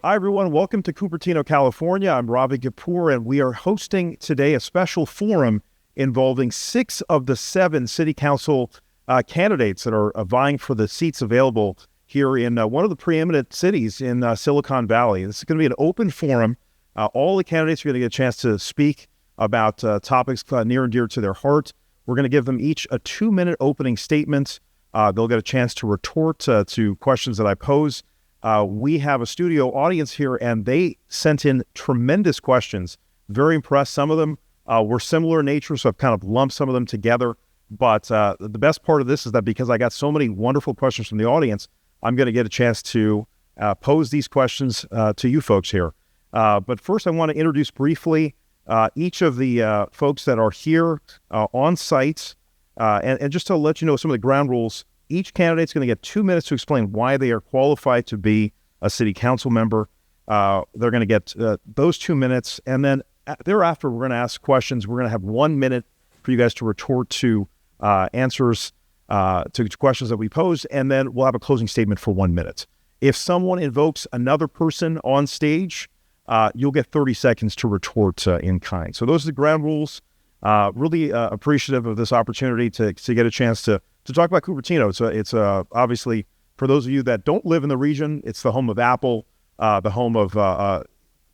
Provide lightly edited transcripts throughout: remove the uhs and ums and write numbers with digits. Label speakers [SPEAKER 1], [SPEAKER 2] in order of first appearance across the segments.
[SPEAKER 1] Hi, everyone. Welcome to Cupertino, California. I'm Ravi, Kapur, and we are hosting today a special forum involving 6 of the 7 city council candidates that are vying for the seats available here in one of the preeminent cities in Silicon Valley. This is going to be an open forum. All the candidates are going to get a chance to speak about topics near and dear to their heart. We're going to give them each a 2-minute opening statement. They'll get a chance to retort to questions that I pose. We have a studio audience here, and they sent in tremendous questions. Very impressed. Some of them were similar in nature, so I've kind of lumped some of them together. But the best part of this is that because I got so many wonderful questions from the audience, I'm going to get a chance to pose these questions to you folks here. But first, I want to introduce briefly each of the folks that are here on site. And just to let you know some of the ground rules, each candidate's going to get 2 minutes to explain why they are qualified to be a city council member. They're going to get those 2 minutes, and then thereafter, we're going to ask questions. We're going to have 1 minute for you guys to retort to answers to questions that we pose, and then we'll have a closing statement for 1 minute. If someone invokes another person on stage, you'll get 30 seconds to retort in kind. So those are the ground rules. Really appreciative of this opportunity to get a chance to talk about Cupertino. It's obviously, for those of you that don't live in the region, it's the home of Apple, the home of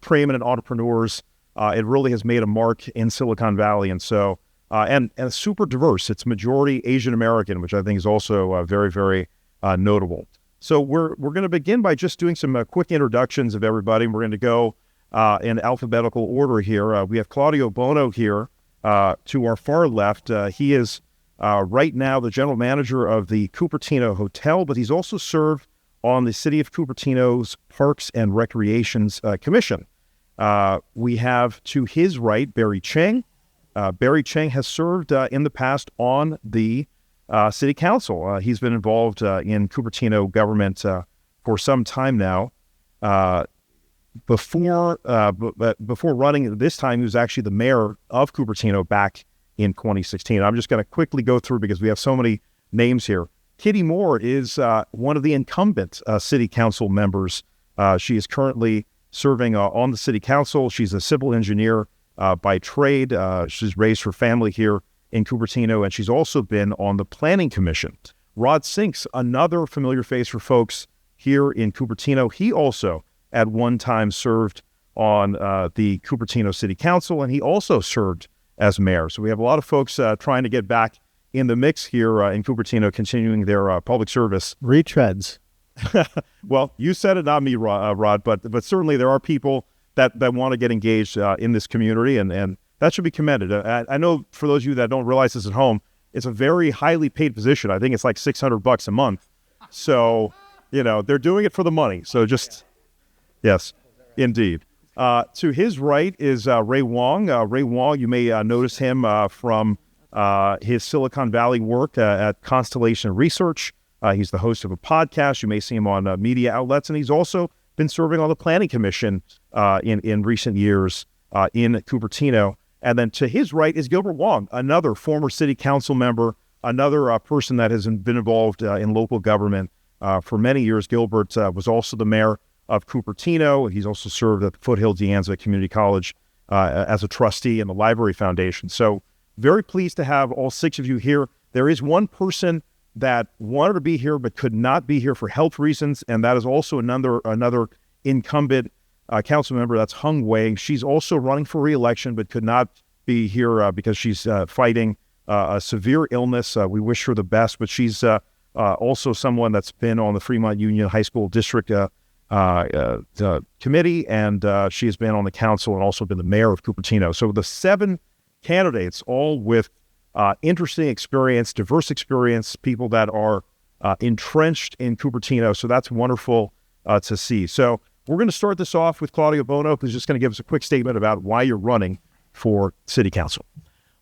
[SPEAKER 1] preeminent entrepreneurs. It really has made a mark in Silicon Valley. And so, and super diverse. It's majority Asian American, which I think is also very, very notable. So we're going to begin by just doing some quick introductions of everybody. We're going to go in alphabetical order here. We have Claudio Bono here to our far left. He is right now the general manager of the Cupertino Hotel, but he's also served on the City of Cupertino's Parks and Recreations Commission. We have to his right, Barry Chang. Barry Chang has served in the past on the City Council. He's been involved in Cupertino government for some time now. Before running this time, he was actually the mayor of Cupertino back in 2016. I'm just going to quickly go through because we have so many names here. Kitty Moore is one of the incumbent city council members. She is currently serving on the city council. She's a civil engineer by trade. She's raised her family here in Cupertino, and she's also been on the planning commission. Rod Sinks, another familiar face for folks here in Cupertino. He also at one time served on the Cupertino City Council, and he also served as mayor. So we have a lot of folks trying to get back in the mix here in Cupertino, continuing their public service.
[SPEAKER 2] Retreads.
[SPEAKER 1] Well, you said it, not me, Rod, but certainly there are people that want to get engaged in this community, and that should be commended. I know for those of you that don't realize this at home, it's a very highly paid position. I think it's like $600 a month. So, they're doing it for the money. So just, yes, indeed. To his right is Ray Wong. Ray Wong, you may notice him from his Silicon Valley work at Constellation Research. He's the host of a podcast. You may see him on media outlets, and he's also been serving on the Planning Commission in recent years in Cupertino. And then to his right is Gilbert Wong, another former city council member, another person that has been involved in local government for many years. Gilbert was also the mayor of Cupertino. He's also served at Foothill De Anza Community College as a trustee in the Library Foundation. So very pleased to have all 6 of you here. There is one person that wanted to be here but could not be here for health reasons, and that is also another incumbent council member. That's Hung Wei. She's also running for re-election but could not be here because she's fighting a severe illness. We wish her the best, but she's also someone that's been on the Fremont Union High School District committee, and she has been on the council and also been the mayor of Cupertino. So the 7 candidates, all with interesting experience, diverse experience, people that are entrenched in Cupertino. So that's wonderful to see. So we're going to start this off with Claudio Bono, who's just going to give us a quick statement about why you're running for city council.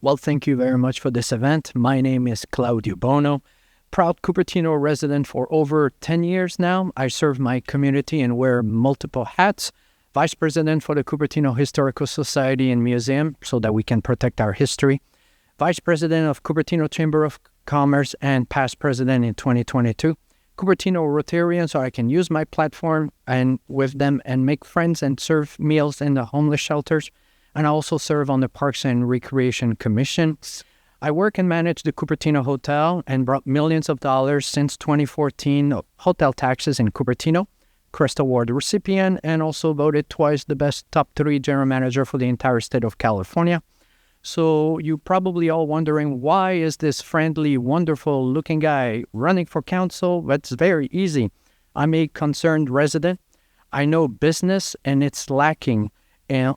[SPEAKER 2] Well, thank you very much for this event. My name is Claudio Bono, proud Cupertino resident for over 10 years now. I serve my community and wear multiple hats. Vice President for the Cupertino Historical Society and Museum so that we can protect our history. Vice President of Cupertino Chamber of Commerce and past President in 2022. Cupertino Rotarian so I can use my platform and with them and make friends and serve meals in the homeless shelters. And I also serve on the Parks and Recreation Commission. I work and manage the Cupertino Hotel and brought millions of dollars since 2014 of hotel taxes in Cupertino, Crest Award recipient, and also voted twice the best top 3 general manager for the entire state of California. So you're probably all wondering, why is this friendly, wonderful looking guy running for council? That's very easy. I'm a concerned resident. I know business and it's lacking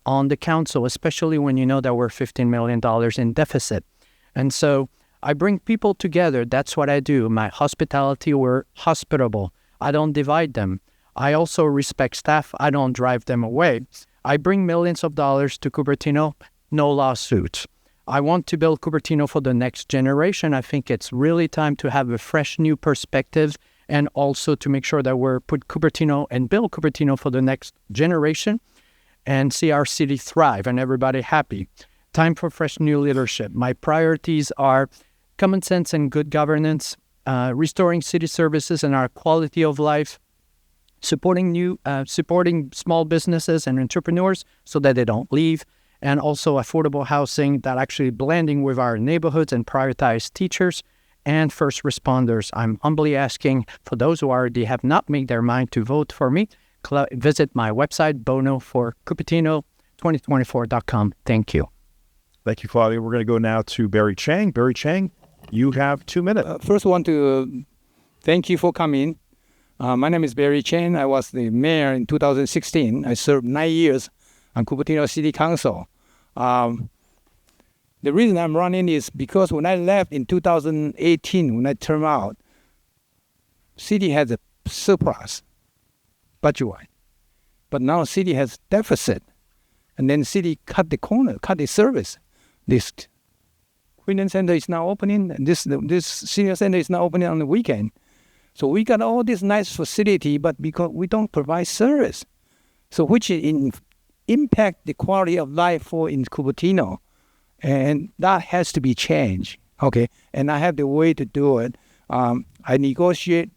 [SPEAKER 2] on the council, especially when you know that we're $15 million in deficit. And so I bring people together. That's what I do. My hospitality, we're hospitable. I don't divide them. I also respect staff. I don't drive them away. I bring millions of dollars to Cupertino. No lawsuits. I want to build Cupertino for the next generation. I think it's really time to have a fresh new perspective and also to make sure that we're put Cupertino and build Cupertino for the next generation and see our city thrive and everybody happy. Time for fresh new leadership. My priorities are common sense and good governance, restoring city services and our quality of life, supporting small businesses and entrepreneurs so that they don't leave, and also affordable housing that actually blending with our neighborhoods and prioritize teachers and first responders. I'm humbly asking for those who already have not made their mind to vote for me, visit my website, bonoforcupertino2024.com. Thank you.
[SPEAKER 1] Thank you, Claudio. We're going to go now to Barry Chang. Barry Chang, you have 2 minutes.
[SPEAKER 3] First, I want to thank you for coming. My name is Barry Chang. I was the mayor in 2016. I served 9 years on Cupertino City Council. The reason I'm running is because when I left in 2018, when I turned out, city has a surplus budget-wise, but now city has deficit, and then city cut the service. This Queen Center is now opening, and this senior center is now opening on the weekend. So we got all this nice facility, but because we don't provide service, so which impact the quality of life in Cupertino, and that has to be changed. Okay, and I have the way to do it. I negotiate.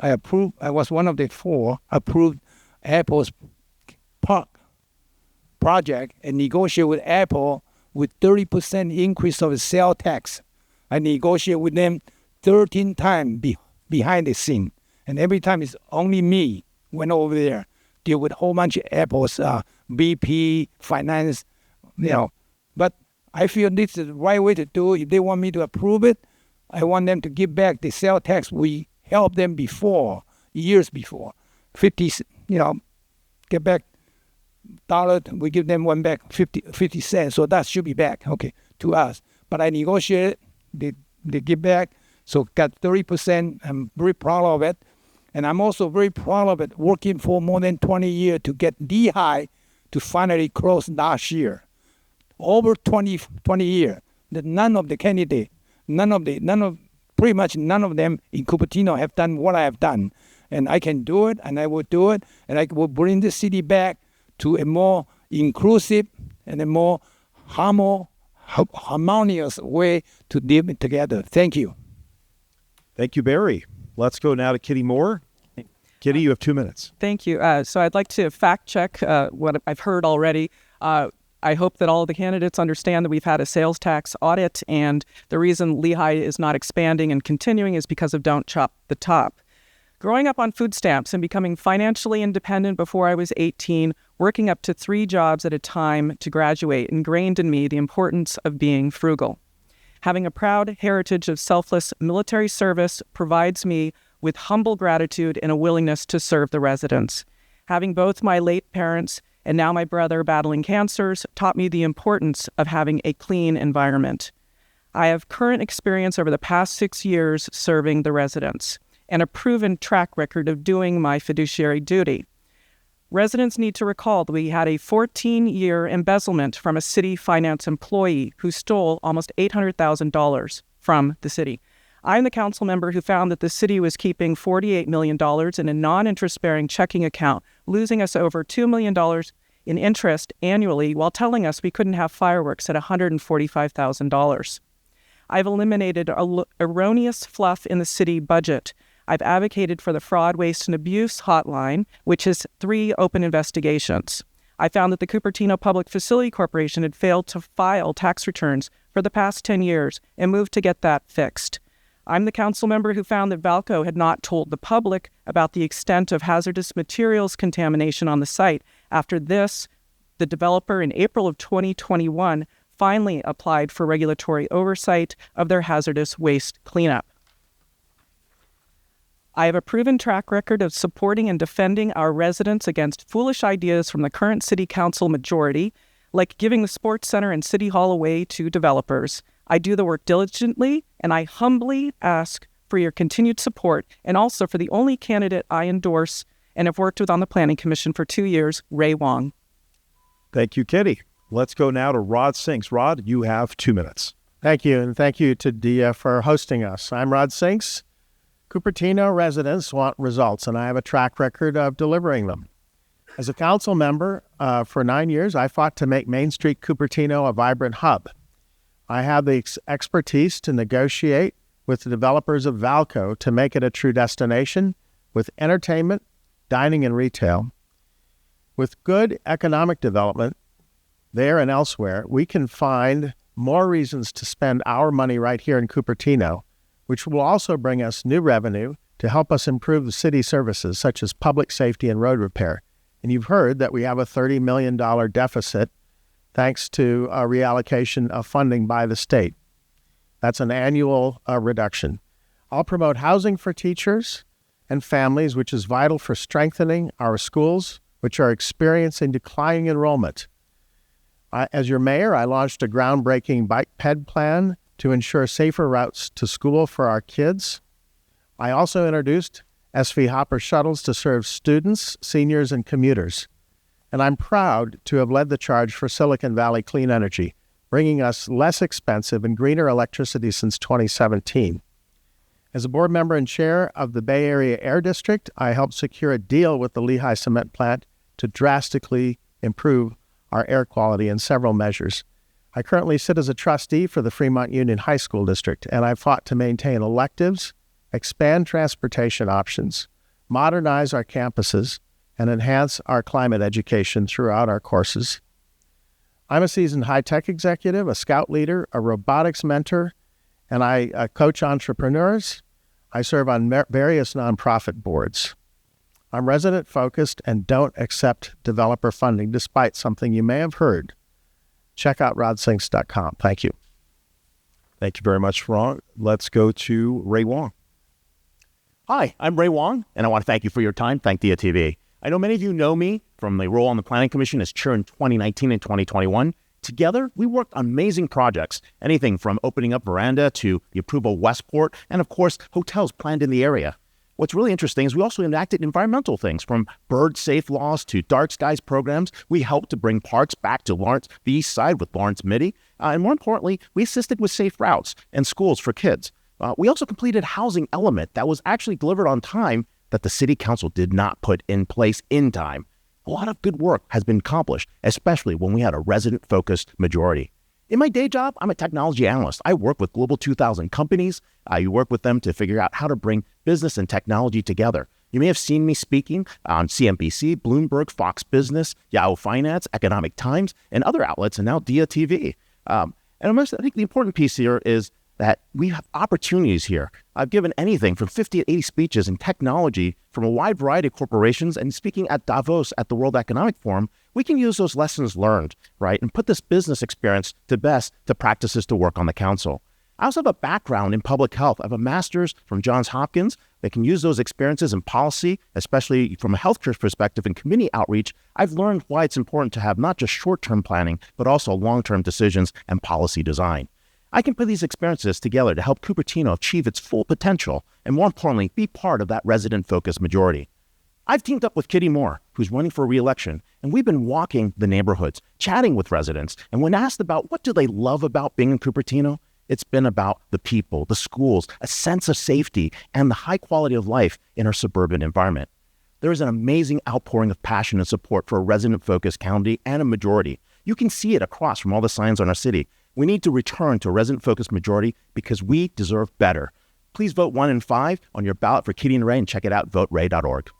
[SPEAKER 3] I approve. I was one of the 4 approved Apple's park project and negotiate with Apple with 30% increase of the sales tax. I negotiate with them 13 times behind the scene, and every time it's only me went over there, deal with a whole bunch of Apple's BP, finance, But I feel this is the right way to do it. If they want me to approve it, I want them to give back the sales tax we helped them before, years before. 50, get back dollar, we give them one back 50 cents, so that should be back, to us. But I negotiated, they give back, so got 30%. I'm very proud of it. And I'm also very proud of it, working for more than 20 years to get D-High to finally close last year. Over 20 years, that none of the candidates, pretty much none of them in Cupertino have done what I have done. And I can do it, and I will do it, and I will bring the city back to a more inclusive and a more harmonious way to live together. Thank you.
[SPEAKER 1] Thank you, Barry. Let's go now to Kitty Moore. Kitty, you have 2 minutes.
[SPEAKER 4] Thank you. So I'd like to fact check what I've heard already. I hope that all the candidates understand that we've had a sales tax audit, and the reason Lehigh is not expanding and continuing is because of Don't Chop the Top. Growing up on food stamps and becoming financially independent before I was 18, working up to 3 jobs at a time to graduate, ingrained in me the importance of being frugal. Having a proud heritage of selfless military service provides me with humble gratitude and a willingness to serve the residents. Having both my late parents and now my brother battling cancers taught me the importance of having a clean environment. I have current experience over the past 6 years serving the residents and a proven track record of doing my fiduciary duty. Residents need to recall that we had a 14-year embezzlement from a city finance employee who stole almost $800,000 from the city. I'm the council member who found that the city was keeping $48 million in a non-interest-bearing checking account, losing us over $2 million in interest annually while telling us we couldn't have fireworks at $145,000. I've eliminated erroneous fluff in the city budget. I've advocated for the Fraud, Waste, and Abuse Hotline, which has 3 open investigations. I found that the Cupertino Public Facility Corporation had failed to file tax returns for the past 10 years and moved to get that fixed. I'm the council member who found that Valco had not told the public about the extent of hazardous materials contamination on the site. After this, the developer in April of 2021 finally applied for regulatory oversight of their hazardous waste cleanup. I have a proven track record of supporting and defending our residents against foolish ideas from the current city council majority, like giving the sports center and city hall away to developers. I do the work diligently, and I humbly ask for your continued support, and also for the only candidate I endorse and have worked with on the Planning Commission for 2 years, Ray Wong.
[SPEAKER 1] Thank you, Kitty. Let's go now to Rod Sinks. Rod, you have 2 minutes.
[SPEAKER 5] Thank you, and thank you to Diya for hosting us. I'm Rod Sinks. Cupertino residents want results, and I have a track record of delivering them. As a council member for 9 years, I fought to make Main Street Cupertino a vibrant hub. I have the expertise to negotiate with the developers of Valco to make it a true destination with entertainment, dining, and retail. With good economic development there and elsewhere, we can find more reasons to spend our money right here in Cupertino, which will also bring us new revenue to help us improve the city services such as public safety and road repair. And you've heard that we have a $30 million deficit thanks to a reallocation of funding by the state. That's an annual reduction. I'll promote housing for teachers and families, which is vital for strengthening our schools, which are experiencing declining enrollment. As your mayor, I launched a groundbreaking bike ped plan to ensure safer routes to school for our kids. I also introduced SV Hopper shuttles to serve students, seniors, and commuters. And I'm proud to have led the charge for Silicon Valley Clean Energy, bringing us less expensive and greener electricity since 2017. As a board member and chair of the Bay Area Air District, I helped secure a deal with the Lehigh Cement Plant to drastically improve our air quality in several measures. I currently sit as a trustee for the Fremont Union High School District, and I fought to maintain electives, expand transportation options, modernize our campuses, and enhance our climate education throughout our courses. I'm a seasoned high-tech executive, a scout leader, a robotics mentor, and I coach entrepreneurs. I serve on various nonprofit boards. I'm resident-focused and don't accept developer funding, despite something you may have heard. Check out rodsinks.com. Thank you.
[SPEAKER 1] Thank you very much, Ron. Let's go to Ray Wong.
[SPEAKER 6] Hi, I'm Ray Wong, and I want to thank you for your time. Thank Diya TV. I know many of you know me from the role on the Planning Commission as chair in 2019 and 2021. Together, we worked on amazing projects, anything from opening up Veranda to the approval of Westport, and of course, hotels planned in the area. What's really interesting is we also enacted environmental things, from bird-safe laws to dark skies programs. We helped to bring parks back to Lawrence, the east side with Lawrence Midi. And more importantly, we assisted with safe routes and schools for kids. We also completed housing element that was actually delivered on time that the city council did not put in place in time. A lot of good work has been accomplished, especially when we had a resident-focused majority. In my day job, I'm a technology analyst. I work with Global 2000 companies. I work with them to figure out how to bring business and technology together. You may have seen me speaking on CNBC, Bloomberg, Fox Business, Yahoo Finance, Economic Times, and other outlets, and now Diya TV. I think the important piece here is that we have opportunities here. I've given anything from 50 to 80 speeches in technology from a wide variety of corporations, and speaking at Davos at the World Economic Forum, we can use those lessons learned, right, and put this business experience to best to practices to work on the council. I also have a background in public health. I have a master's from Johns Hopkins that can use those experiences in policy, especially from a healthcare perspective and community outreach. I've learned why it's important to have not just short-term planning, but also long-term decisions and policy design. I can put these experiences together to help Cupertino achieve its full potential and, more importantly, be part of that resident-focused majority. I've teamed up with Kitty Moore, who's running for re-election, and we've been walking the neighborhoods, chatting with residents, and when asked about what do they love about being in Cupertino, it's been about the people, the schools, a sense of safety, and the high quality of life in our suburban environment. There is an amazing outpouring of passion and support for a resident-focused county and a majority. You can see it across from all the signs on our city. We need to return to a resident-focused majority because we deserve better. Please vote 1 and 5 on your ballot for Kitty and Ray and check it out, voteray.org.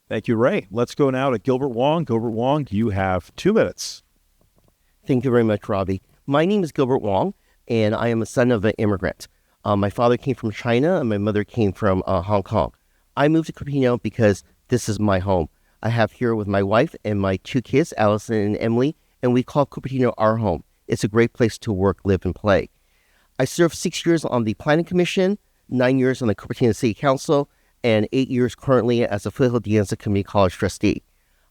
[SPEAKER 1] Thank you, Ray. Let's go now to Gilbert Wong. Gilbert Wong, you have 2 minutes.
[SPEAKER 7] Thank you very much, Ravi. My name is Gilbert Wong, and I am a son of an immigrant. My father came from China, and my mother came from Hong Kong. I moved to Cupertino because this is my home. I have here with my wife and my 2 kids, Allison and Emily, and we call Cupertino our home. It's a great place to work, live, and play. I served 6 years on the Planning Commission, 9 years on the Cupertino City Council, and 8 years currently as a Foothill De Anza Community College trustee.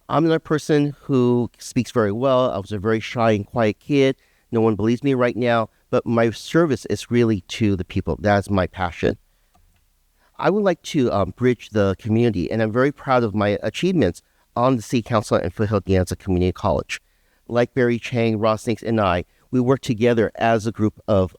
[SPEAKER 7] I'm another person who speaks very well. I was a very shy and quiet kid. No one believes me right now, but my service is really to the people. That's my passion. I would like to bridge the community, and I'm very proud of my achievements on the City Council and Foothill De Anza Community College. Like Barry, Chang, Ross Sinks, and I, we work together as a group of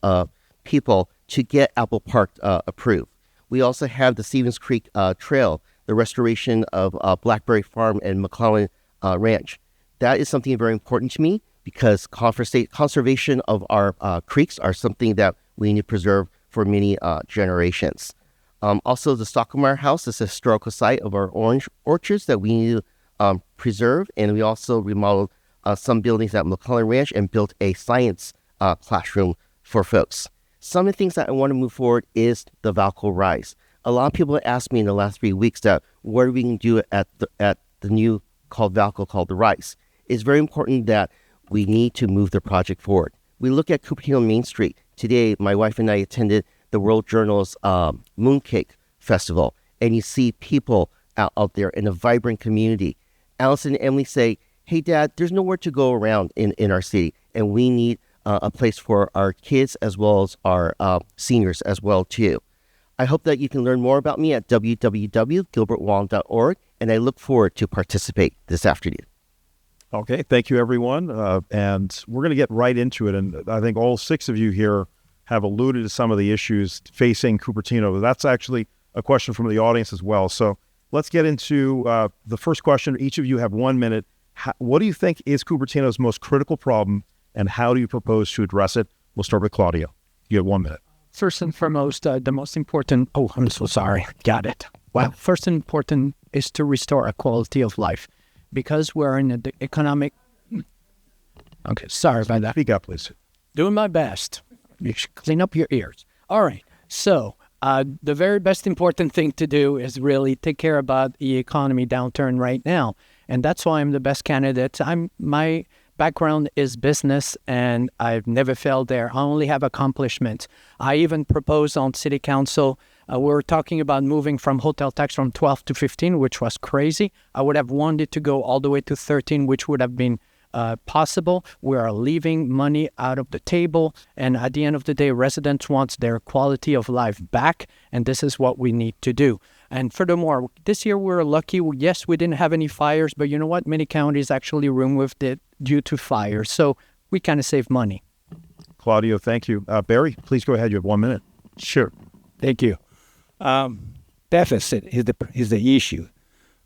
[SPEAKER 7] people to get Apple Park approved. We also have the Stevens Creek Trail, the restoration of Blackberry Farm and McClellan Ranch. That is something very important to me because conservation of our creeks are something that we need to preserve for many generations. Also, the Stockmeyer House is a historical site of our orange orchards that we need to preserve, and we also remodeled some buildings at McClellan Ranch and built a science classroom for folks. Some of the things that I want to move forward is the Valco Rise. A lot of people have asked me in the last 3 weeks that what are we going to do at the new called Valco called the Rise. It's very important that we need to move the project forward. We look at Cupertino Main Street. Today, my wife and I attended the World Journal's Mooncake Festival, and you see people out there in a vibrant community. Allison and Emily say, hey, Dad, there's nowhere to go around in our city, and we need a place for our kids as well as our seniors as well, too. I hope that you can learn more about me at www.gilbertwong.org, and I look forward to participate this afternoon.
[SPEAKER 1] Okay, thank you, everyone. And we're going to get right into it. And I think all 6 of you here have alluded to some of the issues facing Cupertino. That's actually a question from the audience as well. So let's get into the first question. Each of you have 1 minute. What do you think is Cupertino's most critical problem, and how do you propose to address it? We'll start with Claudio. You have 1 minute.
[SPEAKER 2] First and foremost, the most important, I'm so sorry. Got it. Wow. First and important is to restore a quality of life because we're in the economic. Okay, sorry about that.
[SPEAKER 1] Speak up, please.
[SPEAKER 2] Doing my best. You should clean up your ears. All right. So the very best important thing to do is really take care about the economy downturn right now. And that's why I'm the best candidate. My background is business, and I've never failed there. I only have accomplishments. I even proposed on city council, we were talking about moving from hotel tax from 12 to 15, which was crazy. I would have wanted to go all the way to 13, which would have been possible. We are leaving money out of the table, and at the end of the day, residents want their quality of life back, and this is what we need to do. And furthermore, this year we're lucky. Yes, we didn't have any fires, but you know what? Many counties actually removed it due to fires, so we kind of save money.
[SPEAKER 1] Claudio, thank you. Barry, please go ahead. You have 1 minute.
[SPEAKER 3] Sure. Thank you. Deficit is the issue.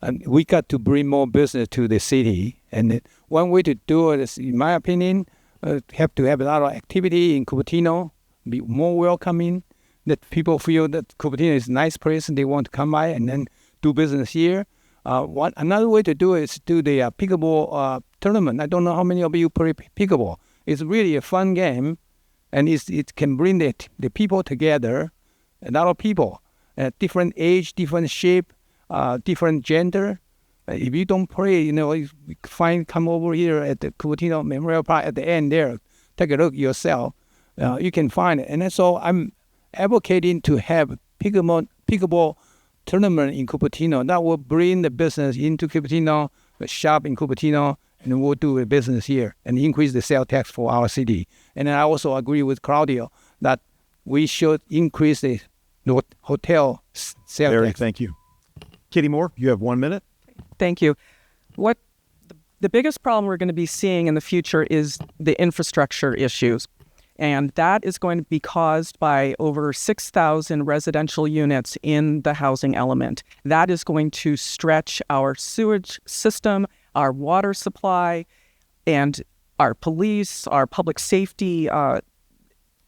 [SPEAKER 3] And we got to bring more business to the city. And one way to do it is, in my opinion, have to have a lot of activity in Cupertino, be more welcoming, that people feel that Cupertino is a nice place and they want to come by and then do business here. Another way to do it is do the pickleball tournament. I don't know how many of you play pickleball. It's really a fun game, and it can bring the people together, a lot of people, different age, different shape, different gender. If you don't play, come over here at the Cupertino Memorial Park at the end there, take a look yourself. You can find it. And so I'm advocating to have pickleball tournament in Cupertino. That will bring the business into Cupertino, the shop in Cupertino, and we'll do a business here and increase the sales tax for our city. And I also agree with Claudio that we should increase the hotel sales
[SPEAKER 1] Barry,
[SPEAKER 3] tax.
[SPEAKER 1] thank you. Kitty Moore, you have 1 minute.
[SPEAKER 4] Thank you. The biggest problem we're going to be seeing in the future is the infrastructure issues. And that is going to be caused by over 6,000 residential units in the housing element. That is going to stretch our sewage system, our water supply, and our police, our public safety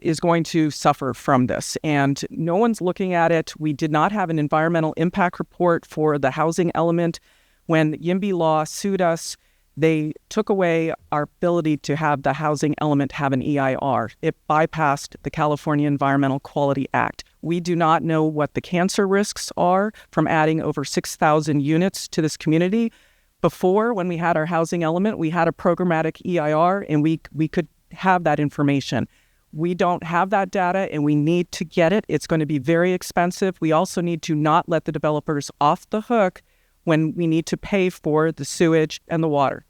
[SPEAKER 4] is going to suffer from this. And no one's looking at it. We did not have an environmental impact report for the housing element. When YIMBY Law sued us, they took away our ability to have the housing element have an EIR. It bypassed the California Environmental Quality Act. We do not know what the cancer risks are from adding over 6,000 units to this community. Before, when we had our housing element, we had a programmatic EIR, and we could have that information. We don't have that data, and we need to get it. It's going to be very expensive. We also need to not let the developers off the hook when we need to pay for the sewage and the water.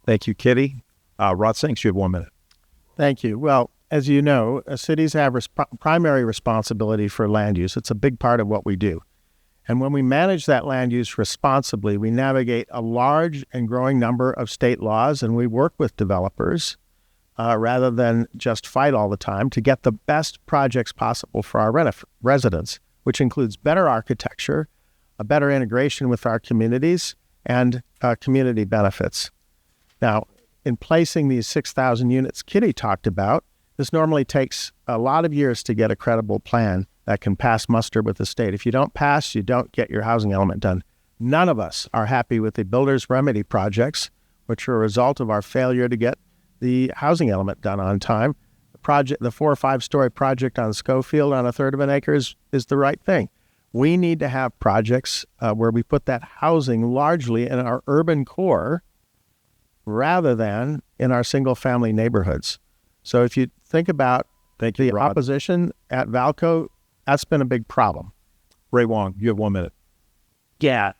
[SPEAKER 1] Thank you, Kitty. Rod Sinks, you have 1 minute.
[SPEAKER 5] Thank you. Well, as you know, cities have primary responsibility for land use. It's a big part of what we do. And when we manage that land use responsibly, we navigate a large and growing number of state laws, and we work with developers rather than just fight all the time to get the best projects possible for our residents, which includes better architecture, a better integration with our communities, and community benefits. Now, in placing these 6,000 units Kitty talked about, this normally takes a lot of years to get a credible plan that can pass muster with the state. If you don't pass, you don't get your housing element done. None of us are happy with the builder's remedy projects, which are a result of our failure to get the housing element done on time. The 4 or 5 story project on Schofield on 1/3 of an acre is the right thing. We need to have projects where we put that housing largely in our urban core rather than in our single-family neighborhoods. So if you think about the opposition at Valco, that's been a big problem.
[SPEAKER 1] Ray Wong, you have 1 minute.
[SPEAKER 6] Yeah.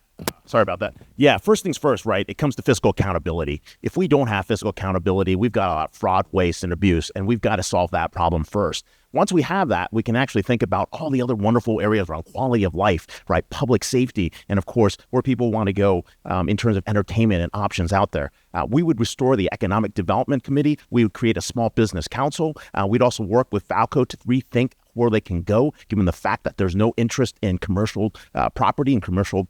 [SPEAKER 6] Sorry about that. Yeah, first things first, right? It comes to fiscal accountability. If we don't have fiscal accountability, we've got a lot of fraud, waste, and abuse, and we've got to solve that problem first. Once we have that, we can actually think about all the other wonderful areas around quality of life, right? Public safety, and of course, where people want to go in terms of entertainment and options out there. We would restore the Economic Development Committee. We would create a small business council. We'd also work with Valco to rethink where they can go, given the fact that there's no interest in commercial property and commercial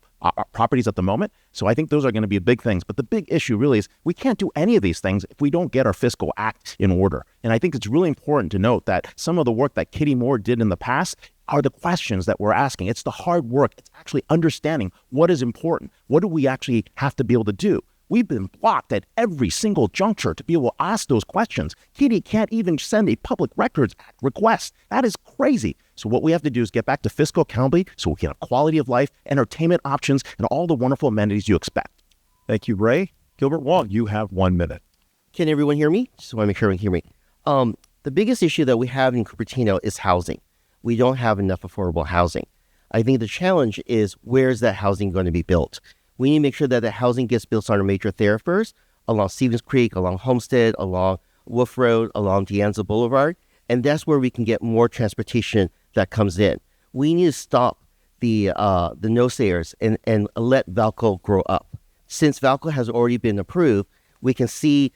[SPEAKER 6] properties at the moment. So I think those are going to be big things. But the big issue really is we can't do any of these things if we don't get our fiscal act in order. And I think it's really important to note that some of the work that Kitty Moore did in the past are the questions that we're asking. It's the hard work. It's actually understanding what is important. What do we actually have to be able to do? We've been blocked at every single juncture to be able to ask those questions. Kitty can't even send a Public Records Act request. That is crazy. So what we have to do is get back to fiscal accountability so we can have quality of life, entertainment options, and all the wonderful amenities you expect.
[SPEAKER 1] Thank you, Ray. Gilbert Wong, you have 1 minute.
[SPEAKER 7] Can everyone hear me? Just want to make sure everyone can hear me. The biggest issue that we have in Cupertino is housing. We don't have enough affordable housing. I think the challenge is where is that housing going to be built? We need to make sure that the housing gets built on our major thoroughfares, along Stevens Creek, along Homestead, along Wolf Road, along De Anza Boulevard, and that's where we can get more transportation that comes in. We need to stop the no-sayers and let Valco grow up. Since Valco has already been approved, we can see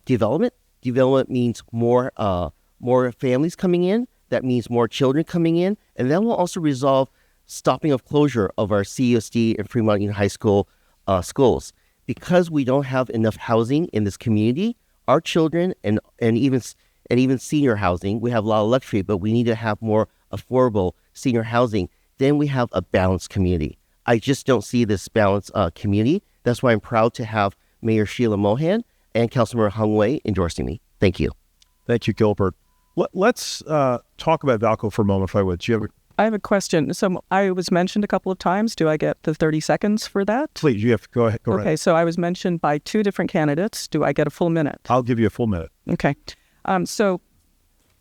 [SPEAKER 7] development. Development means more families coming in. That means more children coming in, and that will also resolve stopping of closure of our CUSD and Fremont Union High School schools. Because we don't have enough housing in this community, our children and even senior housing, we have a lot of luxury, but we need to have more affordable senior housing. Then we have a balanced community. I just don't see this balanced community. That's why I'm proud to have Mayor Sheila Mohan and Councilmember Hung Wei endorsing me. Thank you.
[SPEAKER 1] Thank you, Gilbert. Let's talk about Valco for a moment, if I would. Do you have
[SPEAKER 4] I have a question. So I was mentioned a couple of times. Do I get the 30 seconds for that?
[SPEAKER 1] Please, you have to go ahead. Go
[SPEAKER 4] okay,
[SPEAKER 1] ahead.
[SPEAKER 4] So I was mentioned by 2 different candidates. Do I get a full minute?
[SPEAKER 1] I'll give you a full minute.
[SPEAKER 4] Okay. So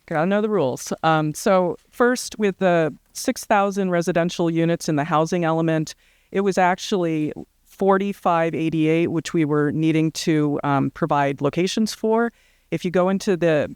[SPEAKER 4] gotta know the rules. So first, with the 6,000 residential units in the housing element, it was actually 4588, which we were needing to provide locations for. If you go into the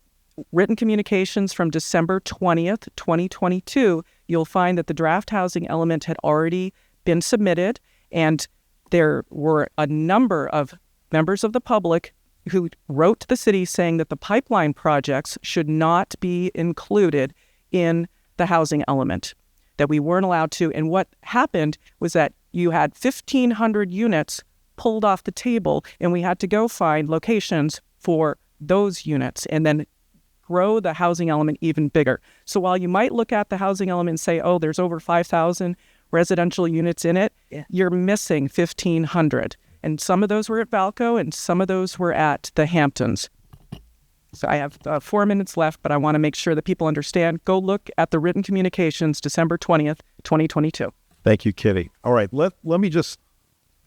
[SPEAKER 4] written communications from December 20th, 2022, you'll find that the draft housing element had already been submitted, and there were a number of members of the public who wrote to the city saying that the pipeline projects should not be included in the housing element, that we weren't allowed to. And what happened was that you had 1,500 units pulled off the table, and we had to go find locations for those units. And then grow the housing element even bigger. So while you might look at the housing element and say, oh, there's over 5,000 residential units in it, you're missing 1,500. And some of those were at Valco and some of those were at the Hamptons. So I have 4 minutes left, but I want to make sure that people understand. Go look at the written communications, December 20th, 2022.
[SPEAKER 1] Thank you, Kitty. All right, let me just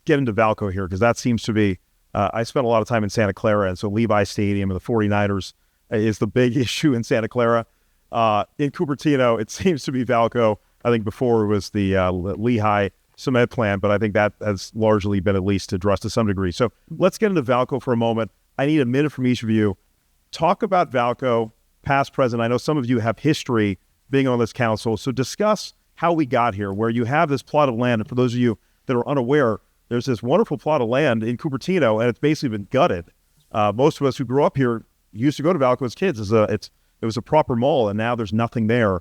[SPEAKER 1] get into Valco here, because that seems to be, I spent a lot of time in Santa Clara, and so Levi Stadium and the 49ers is the big issue in Santa Clara. In Cupertino, it seems to be Valco. I think before it was the Lehigh cement plant, but I think that has largely been at least addressed to some degree. So let's get into Valco for a moment. I need a minute from each of you. Talk about Valco, past, present. I know some of you have history being on this council, so discuss how we got here, where you have this plot of land. And for those of you that are unaware, there's this wonderful plot of land in Cupertino, and it's basically been gutted. Most of us who grew up here used to go to Valco as kids. It was a proper mall, and now there's nothing there.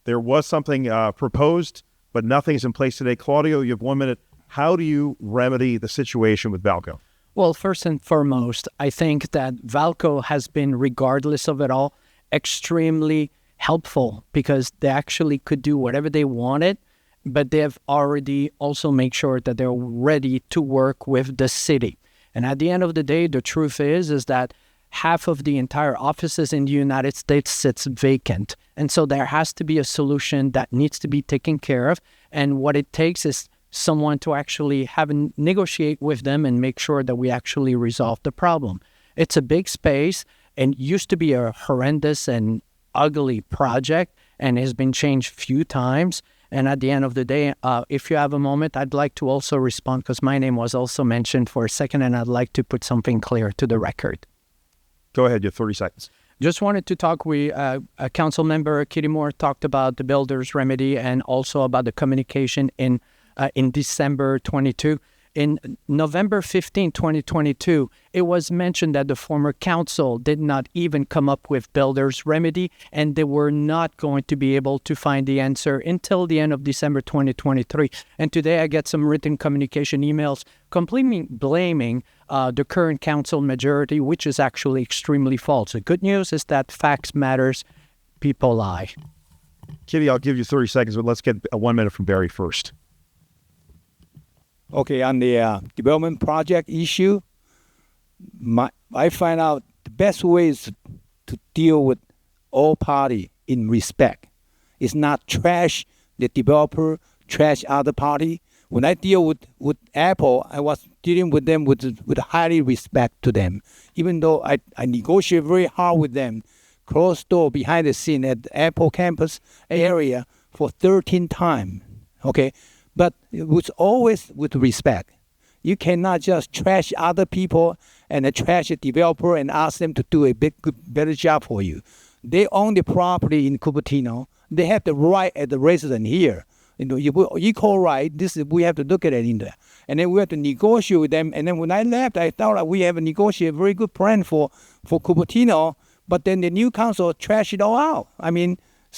[SPEAKER 1] There was something proposed, but nothing's in place today. Claudio, you have 1 minute. How do you remedy the situation with Valco?
[SPEAKER 2] Well, first and foremost, I think that Valco has been, regardless of it all, extremely helpful, because they actually could do whatever they wanted, but they have already also made sure that they're ready to work with the city. And at the end of the day, the truth is that half of the entire offices in the United States sits vacant. And so there has to be a solution that needs to be taken care of. And what it takes is someone to actually negotiate with them and make sure that we actually resolve the problem. It's a big space and used to be a horrendous and ugly project, and has been changed a few times. And at the end of the day, if you have a moment, I'd like to also respond, because my name was also mentioned for a second, and I'd like to put something clear to the record.
[SPEAKER 1] Go ahead, you have 30 seconds.
[SPEAKER 2] Just wanted to talk with a council member, Kitty Moore, talked about the builder's remedy and also about the communication in December 22. In November 15, 2022, it was mentioned that the former council did not even come up with builder's remedy, and they were not going to be able to find the answer until the end of December 2023. And today I get some written communication emails completely blaming the current council majority, which is actually extremely false. The good news is that facts matters, people lie.
[SPEAKER 1] Kitty, I'll give you 30 seconds, but let's get 1 minute from Barry first.
[SPEAKER 3] Okay, on the development project issue, I find out the best way is to deal with all party in respect. It's not trash the developer, trash other party. When I deal with Apple, I was dealing with them with highly respect to them. Even though I negotiate very hard with them, closed door behind the scene at the Apple campus area for 13 times. Okay. But it was always with respect. You cannot just trash other people and trash a developer and ask them to do a better job for you. They own the property in Cupertino. They have the right as a resident here. Equal right. We have to look at it in there. And then we have to negotiate with them. And then when I left, I thought that we have negotiated a very good plan for Cupertino. But then the new council trashed it all out.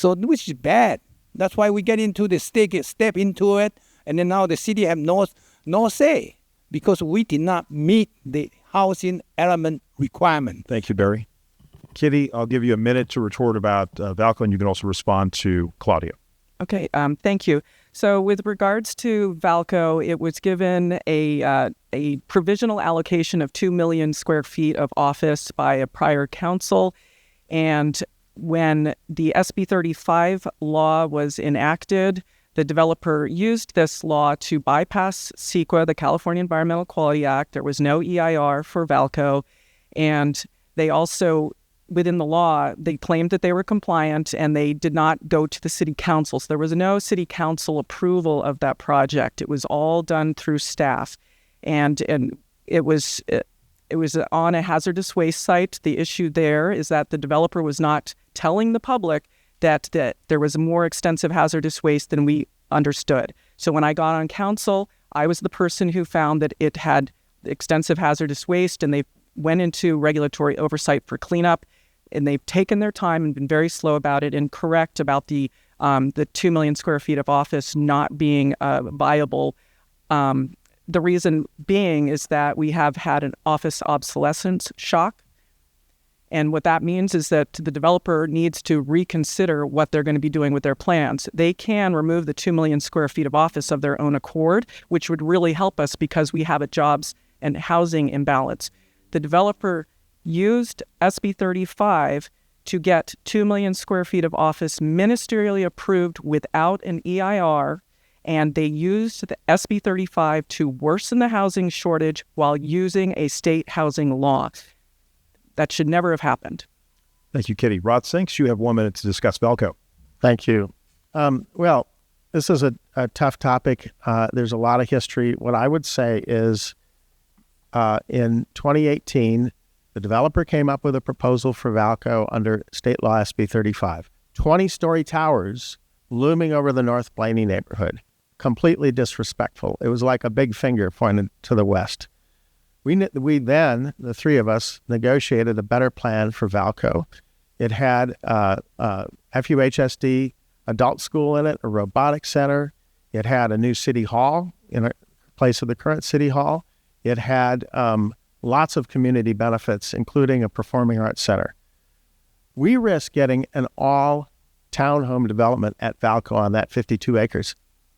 [SPEAKER 3] Which is bad. That's why we get into the step into it. And then now the city have no say, because we did not meet the housing element requirement.
[SPEAKER 1] Thank you, Barry. Kitty, I'll give you a minute to retort about Valco, and you can also respond to Claudio.
[SPEAKER 4] Okay, thank you. So with regards to Valco, it was given a provisional allocation of 2 million square feet of office by a prior council. And when the SB 35 law was enacted, the developer used this law to bypass CEQA, the California Environmental Quality Act. There was no EIR for Valco. And they also, within the law, they claimed that they were compliant, and they did not go to the city council. So there was no city council approval of that project. It was all done through staff. And it was on a hazardous waste site. The issue there is that the developer was not telling the public that there was more extensive hazardous waste than we understood. So when I got on council, I was the person who found that it had extensive hazardous waste, and they went into regulatory oversight for cleanup, and they've taken their time and been very slow about it and correct about the 2 million square feet of office not being viable. The reason being is that we have had an office obsolescence shock. And what that means is that the developer needs to reconsider what they're going to be doing with their plans. They can remove the 2 million square feet of office of their own accord, which would really help us because we have a jobs and housing imbalance. The developer used SB 35 to get 2 million square feet of office ministerially approved without an EIR, and they used the SB 35 to worsen the housing shortage while using a state housing law. That should never have happened.
[SPEAKER 1] Thank you, Kitty. Rod Sinks, you have 1 minute to discuss Valco.
[SPEAKER 5] Thank you. Well, this is a tough topic. There's a lot of history. What I would say is in 2018, the developer came up with a proposal for Valco under state law SB 35. 20-story towers looming over the North Blaney neighborhood. Completely disrespectful. It was like a big finger pointed to the west. We then, the three of us, negotiated a better plan for Valco. It had FUHSD adult school in it, a robotics center. It had a new city hall in a place of the current city hall. It had lots of community benefits, including a performing arts center. We risk getting an all townhome development at Valco on that 52 acres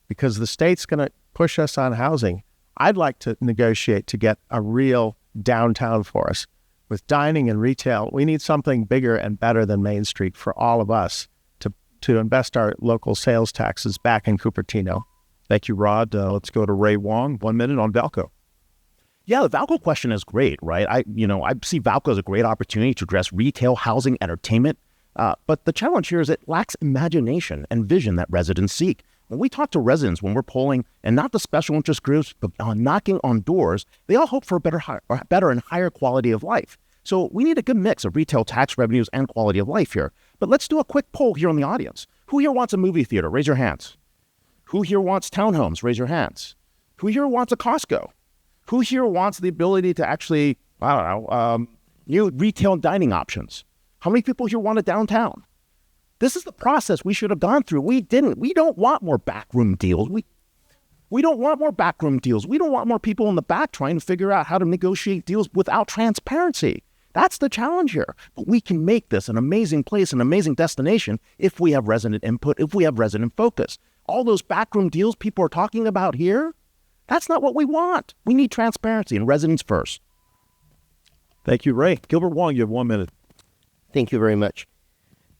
[SPEAKER 5] because the state's going to push us on housing. I'd like to negotiate to get a real downtown for us. With dining and retail, we need something bigger and better than Main Street for all of us to invest our local sales taxes back in Cupertino.
[SPEAKER 1] Thank you, Rod. Let's go to Ray Wong. 1 minute on Valco.
[SPEAKER 6] Yeah, the Valco question is great, right? I see Valco as a great opportunity to address retail, housing, entertainment. But the challenge here is it lacks imagination and vision that residents seek. When we talk to residents, when we're polling, and not the special interest groups, but knocking on doors, they all hope for a better and higher quality of life. So we need a good mix of retail tax revenues and quality of life here. But let's do a quick poll here in the audience. Who here wants a movie theater? Raise your hands. Who here wants townhomes? Raise your hands. Who here wants a Costco? Who here wants the ability to actually, new retail and dining options? How many people here want a downtown? This is the process we should have gone through. We didn't. We don't want more backroom deals. We don't want more backroom deals. We don't want more people in the back trying to figure out how to negotiate deals without transparency. That's the challenge here. But we can make this an amazing place, an amazing destination if we have resident input, if we have resident focus. All those backroom deals people are talking about here, that's not what we want. We need transparency and residents first.
[SPEAKER 1] Thank you, Ray. Gilbert Wong, you have 1 minute.
[SPEAKER 7] Thank you very much.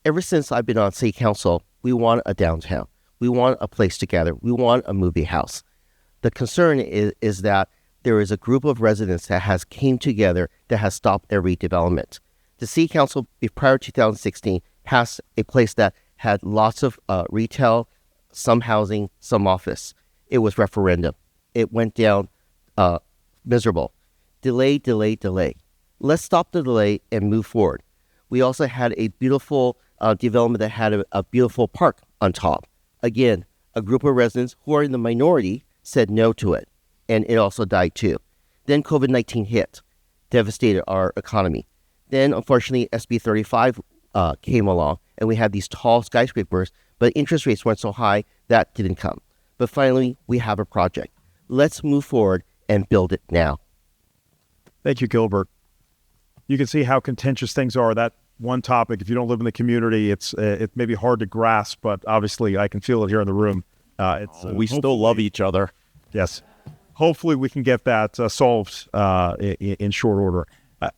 [SPEAKER 7] Ever since I've been on city council, we want a downtown. We want a place to gather. We want a movie house. The concern is that there is a group of residents that has came together that has stopped their redevelopment. The city council, prior to 2016, passed a place that had lots of retail, some housing, some office. It was referendum. It went down miserable. Delay. Let's stop the delay and move forward. We also had a beautiful development that had a beautiful park on top. Again, a group of residents who are in the minority said no to it, and it also died too. Then COVID-19 hit, devastated our economy. Then, unfortunately, SB 35 came along, and we had these tall skyscrapers, but interest rates weren't so high, that didn't come. But finally, we have a project. Let's move forward and build it now.
[SPEAKER 1] Thank you, Gilbert. You can see how contentious things are. That one topic, if you don't live in the community, it may be hard to grasp, but obviously I can feel it here in the room.
[SPEAKER 6] We still love each other.
[SPEAKER 1] Yes. Hopefully we can get that solved in short order.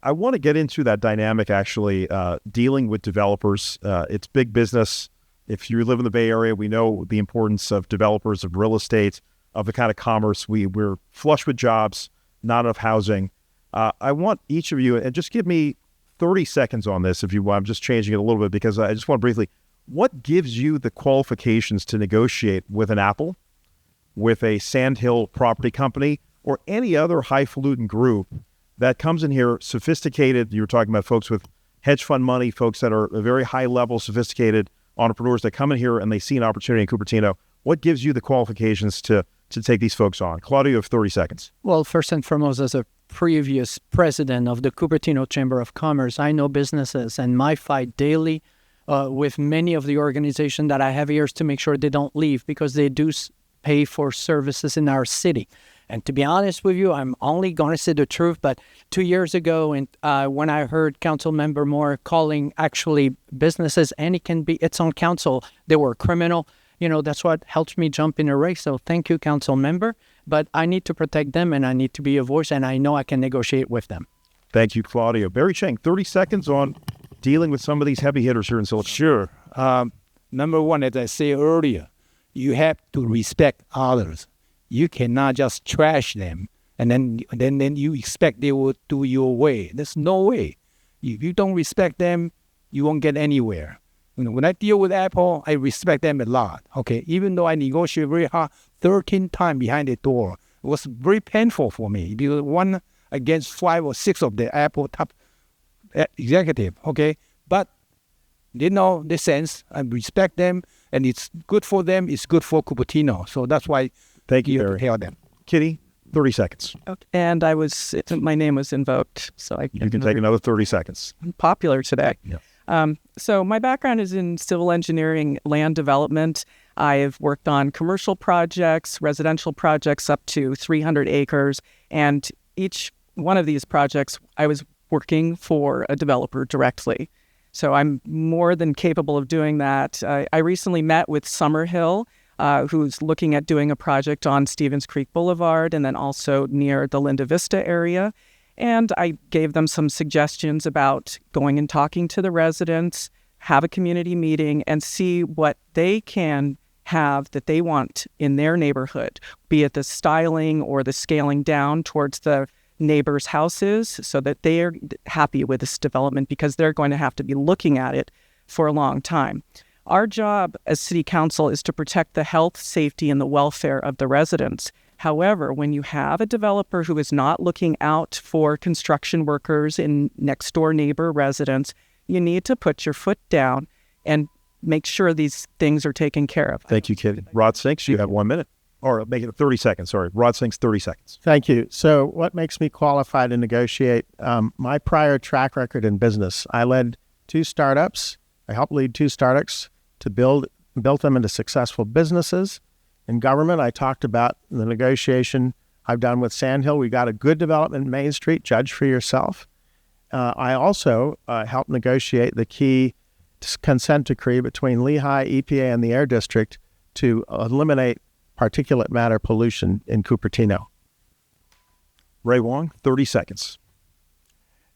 [SPEAKER 1] I want to get into that dynamic, actually, dealing with developers. It's big business. If you live in the Bay Area, we know the importance of developers, of real estate, of the kind of commerce. We're flush with jobs, not enough housing. I want each of you, and just give me 30 seconds on this if you want. I'm just changing it a little bit because I just want briefly, what gives you the qualifications to negotiate with an Apple, with a Sandhill property company, or any other highfalutin group that comes in here sophisticated? You were talking about folks with hedge fund money, folks that are very high level, sophisticated entrepreneurs that come in here and they see an opportunity in Cupertino. What gives you the qualifications to take these folks on? Claudio, you have 30 seconds.
[SPEAKER 2] Well, first and foremost, as a previous president of the Cupertino Chamber of Commerce, I know businesses, and my fight daily with many of the organizations that I have here is to make sure they don't leave because they do pay for services in our city. And to be honest with you, I'm only going to say the truth, but 2 years ago, and when I heard Councilmember Moore calling actually businesses, and it's on council, they were criminal, that's what helped me jump in a race. So thank you, council member. But I need to protect them, and I need to be a voice, and I know I can negotiate with them.
[SPEAKER 1] Thank you, Claudio. Barry Chang, 30 seconds on dealing with some of these heavy hitters here in Silicon.
[SPEAKER 3] Sure. Number one, as I said earlier, you have to respect others. You cannot just trash them and then you expect they will do your way. There's no way. If you don't respect them, you won't get anywhere. When I deal with Apple, I respect them a lot. Okay, even though I negotiate very hard 13 times behind the door, it was very painful for me because 1 against 5 or 6 of the Apple top executive. Okay, but they know the sense. I respect them, and it's good for them. It's good for Cupertino. So that's why
[SPEAKER 1] Thank you,
[SPEAKER 3] have
[SPEAKER 1] Barry.
[SPEAKER 3] to tell them.
[SPEAKER 1] Kitty, 30 seconds.
[SPEAKER 4] And my name was invoked, so
[SPEAKER 1] You can take another 30 seconds.
[SPEAKER 4] I'm popular today.
[SPEAKER 1] Yeah.
[SPEAKER 4] So my background is in civil engineering, land development. I have worked on commercial projects, residential projects up to 300 acres, and each one of these projects, I was working for a developer directly. So I'm more than capable of doing that. I recently met with Summerhill, who's looking at doing a project on Stevens Creek Boulevard and then also near the Linda Vista area. And I gave them some suggestions about going and talking to the residents, have a community meeting, and see what they can have that they want in their neighborhood, be it the styling or the scaling down towards the neighbors' houses so that they're happy with this development because they're going to have to be looking at it for a long time. Our job as City Council is to protect the health, safety, and the welfare of the residents. However, when you have a developer who is not looking out for construction workers in next-door neighbor residents, you need to put your foot down and make sure these things are taken care of.
[SPEAKER 1] Thank you, Kitty. Rod Sinks, you have 1 minute. Or make it 30 seconds, sorry. Rod Sinks, 30 seconds.
[SPEAKER 5] Thank you. So what makes me qualified to negotiate? My prior track record in business. I led 2 startups. I helped lead 2 startups to built them into successful businesses. In government, I talked about the negotiation I've done with Sandhill. We got a good development in Main Street. Judge for yourself. I also helped negotiate the key consent decree between Lehigh, EPA, and the Air District to eliminate particulate matter pollution in Cupertino.
[SPEAKER 1] Ray Wong, 30 seconds.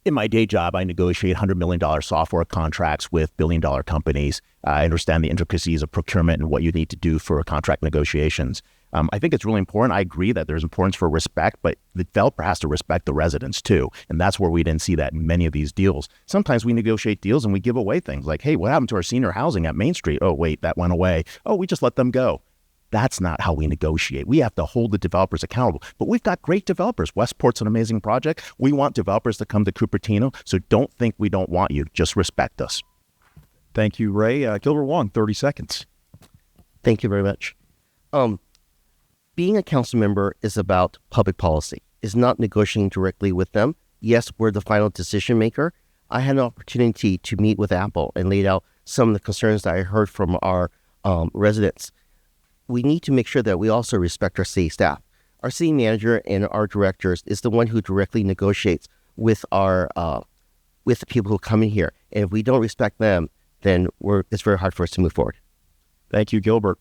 [SPEAKER 6] In my day job, I negotiate $100 million software contracts with billion-dollar companies. I understand the intricacies of procurement and what you need to do for contract negotiations. I think it's really important. I agree that there's importance for respect, but the developer has to respect the residents too. And that's where we didn't see that in many of these deals. Sometimes we negotiate deals and we give away things like, hey, what happened to our senior housing at Main Street? Oh, wait, that went away. Oh, we just let them go. That's not how we negotiate. We have to hold the developers accountable. But we've got great developers. Westport's an amazing project. We want developers to come to Cupertino. So don't think we don't want you. Just respect us.
[SPEAKER 1] Thank you, Ray. Gilbert Wong, 30 seconds.
[SPEAKER 7] Thank you very much. Being a council member is about public policy. It's not negotiating directly with them. Yes, we're the final decision maker. I had an opportunity to meet with Apple and laid out some of the concerns that I heard from our residents. We need to make sure that we also respect our city staff. Our city manager and our directors is the one who directly negotiates with our with the people who come in here. And if we don't respect them, then it's very hard for us to move forward.
[SPEAKER 1] Thank you, Gilbert.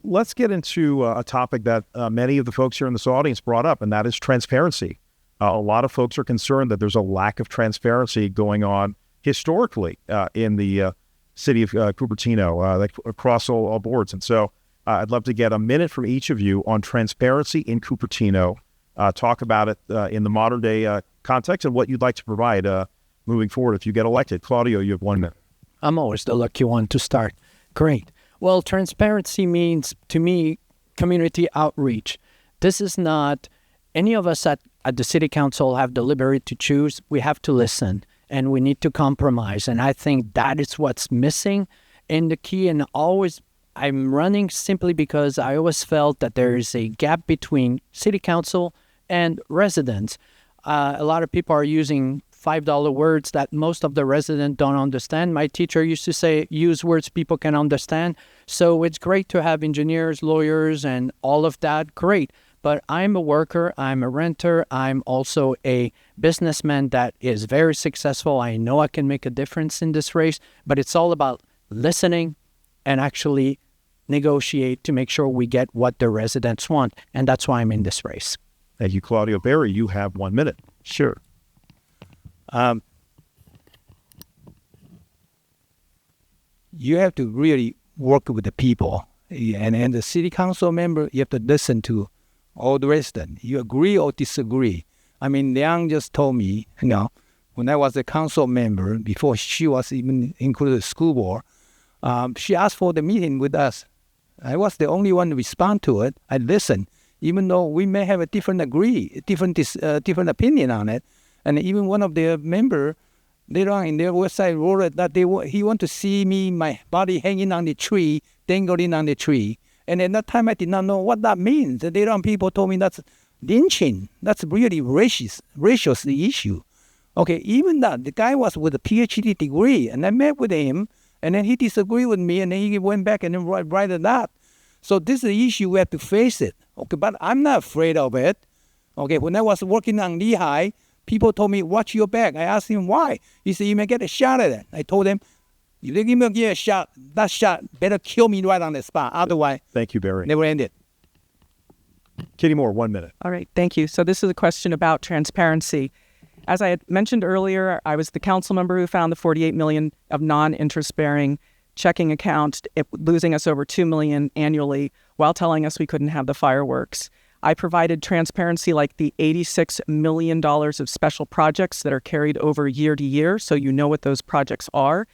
[SPEAKER 1] Let's get into a topic that many of the folks here in this audience brought up, and that is transparency. A lot of folks are concerned that there's a lack of transparency going on historically in the city of Cupertino, across all boards. And so I'd love to get a minute from each of you on transparency in Cupertino, talk about it in the modern day context and what you'd like to provide moving forward if you get elected. Claudio, you have 1 minute.
[SPEAKER 2] I'm always the lucky one to start. Great. Well, transparency means, to me, community outreach. This is not, any of us at the city council have the liberty to choose. We have to listen, and we need to compromise. And I think that is what's missing in the key. And always, I'm running simply because I always felt that there is a gap between city council and residents. A lot of people are using $5 words that most of the residents don't understand. My teacher used to say, use words people can understand. So it's great to have engineers, lawyers, and all of that. Great. but I'm a worker, I'm a renter, I'm also a businessman that is very successful. I know I can make a difference in this race, but it's all about listening and actually negotiate to make sure we get what the residents want. And that's why I'm in this race.
[SPEAKER 1] Thank you, Claudio. Barry, you have 1 minute.
[SPEAKER 3] Sure. You have to really work with the people. And the city council member, you have to listen to all the residents. You agree or disagree. I mean, Liang just told me, when I was a council member, before she was even included in the school board, she asked for the meeting with us. I was the only one to respond to it. I listened, even though we may have a different different opinion on it. And even one of their members, later on in their website, wrote it that he want to see me, my body hanging on the tree, dangling on the tree. And at that time, I did not know what that means. And later on, people told me that's lynching. That's really racial issue. Okay, even that, the guy was with a PhD degree, and I met with him, and then he disagreed with me, and then he went back and then write it up. So this is the issue, we have to face it. Okay, but I'm not afraid of it. Okay, when I was working on Lehigh, people told me, watch your back. I asked him why. He said, you may get a shot at it. I told him, if they give me a shot, that shot better kill me right on the spot. Otherwise,
[SPEAKER 1] Thank you, Barry.
[SPEAKER 3] never end it.
[SPEAKER 1] Kitty Moore, 1 minute.
[SPEAKER 4] All right, thank you. So this is a question about transparency. As I had mentioned earlier, I was the council member who found the $48 million of non-interest-bearing checking accounts, losing us over $2 million annually while telling us we couldn't have the fireworks. I provided transparency like the $86 million of special projects that are carried over year to year, so you know what those projects are.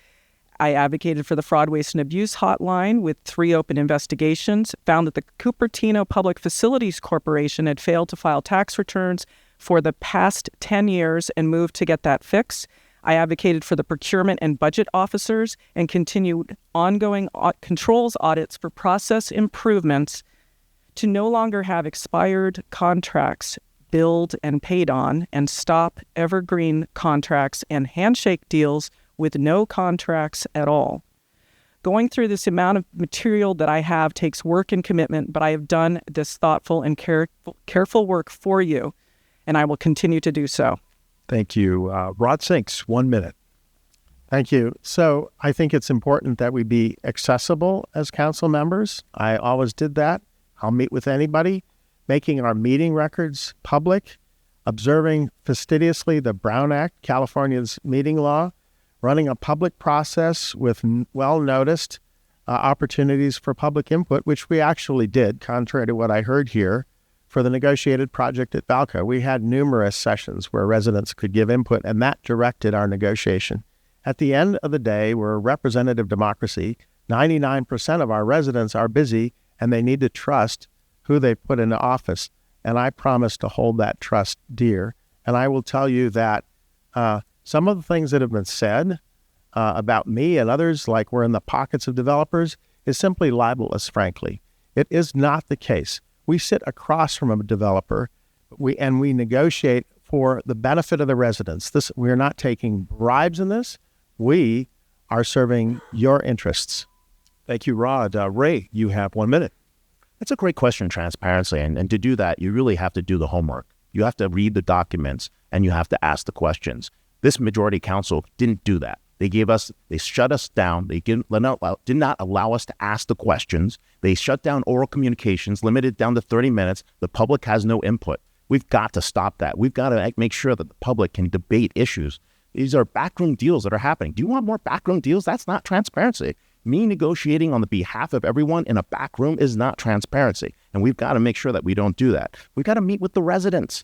[SPEAKER 4] I advocated for the Fraud, Waste, and Abuse hotline with 3 open investigations, found that the Cupertino Public Facilities Corporation had failed to file tax returns for the past 10 years and moved to get that fixed. I advocated for the procurement and budget officers and continued ongoing controls audits for process improvements to no longer have expired contracts billed and paid on, and stop evergreen contracts and handshake deals with no contracts at all. Going through this amount of material that I have takes work and commitment, but I have done this thoughtful and careful work for you, and I will continue to do so.
[SPEAKER 1] Thank you. Rod Sinks, 1 minute.
[SPEAKER 5] Thank you. So I think it's important that we be accessible as council members. I always did that. I'll meet with anybody, making our meeting records public, observing fastidiously the Brown Act, California's meeting law, running a public process with well-noticed opportunities for public input, which we actually did, contrary to what I heard here, for the negotiated project at Valco. We had numerous sessions where residents could give input, and that directed our negotiation. At the end of the day, we're a representative democracy. 99% of our residents are busy, and they need to trust who they put into office. And I promise to hold that trust dear. And I will tell you that some of the things that have been said about me and others, like we're in the pockets of developers, is simply libelous, frankly. It is not the case. We sit across from a developer, and we negotiate for the benefit of the residents. We're not taking bribes in this. We are serving your interests.
[SPEAKER 1] Thank you, Rod. Ray, you have 1 minute.
[SPEAKER 6] That's a great question, transparency. And to do that, you really have to do the homework. You have to read the documents, and you have to ask the questions. This majority council didn't do that. They shut us down. They did not allow us to ask the questions. They shut down oral communications, limited down to 30 minutes. The public has no input. We've got to stop that. We've got to make sure that the public can debate issues. These are backroom deals that are happening. Do you want more backroom deals? That's not transparency. Me negotiating on the behalf of everyone in a back room is not transparency. And we've got to make sure that we don't do that. We've got to meet with the residents.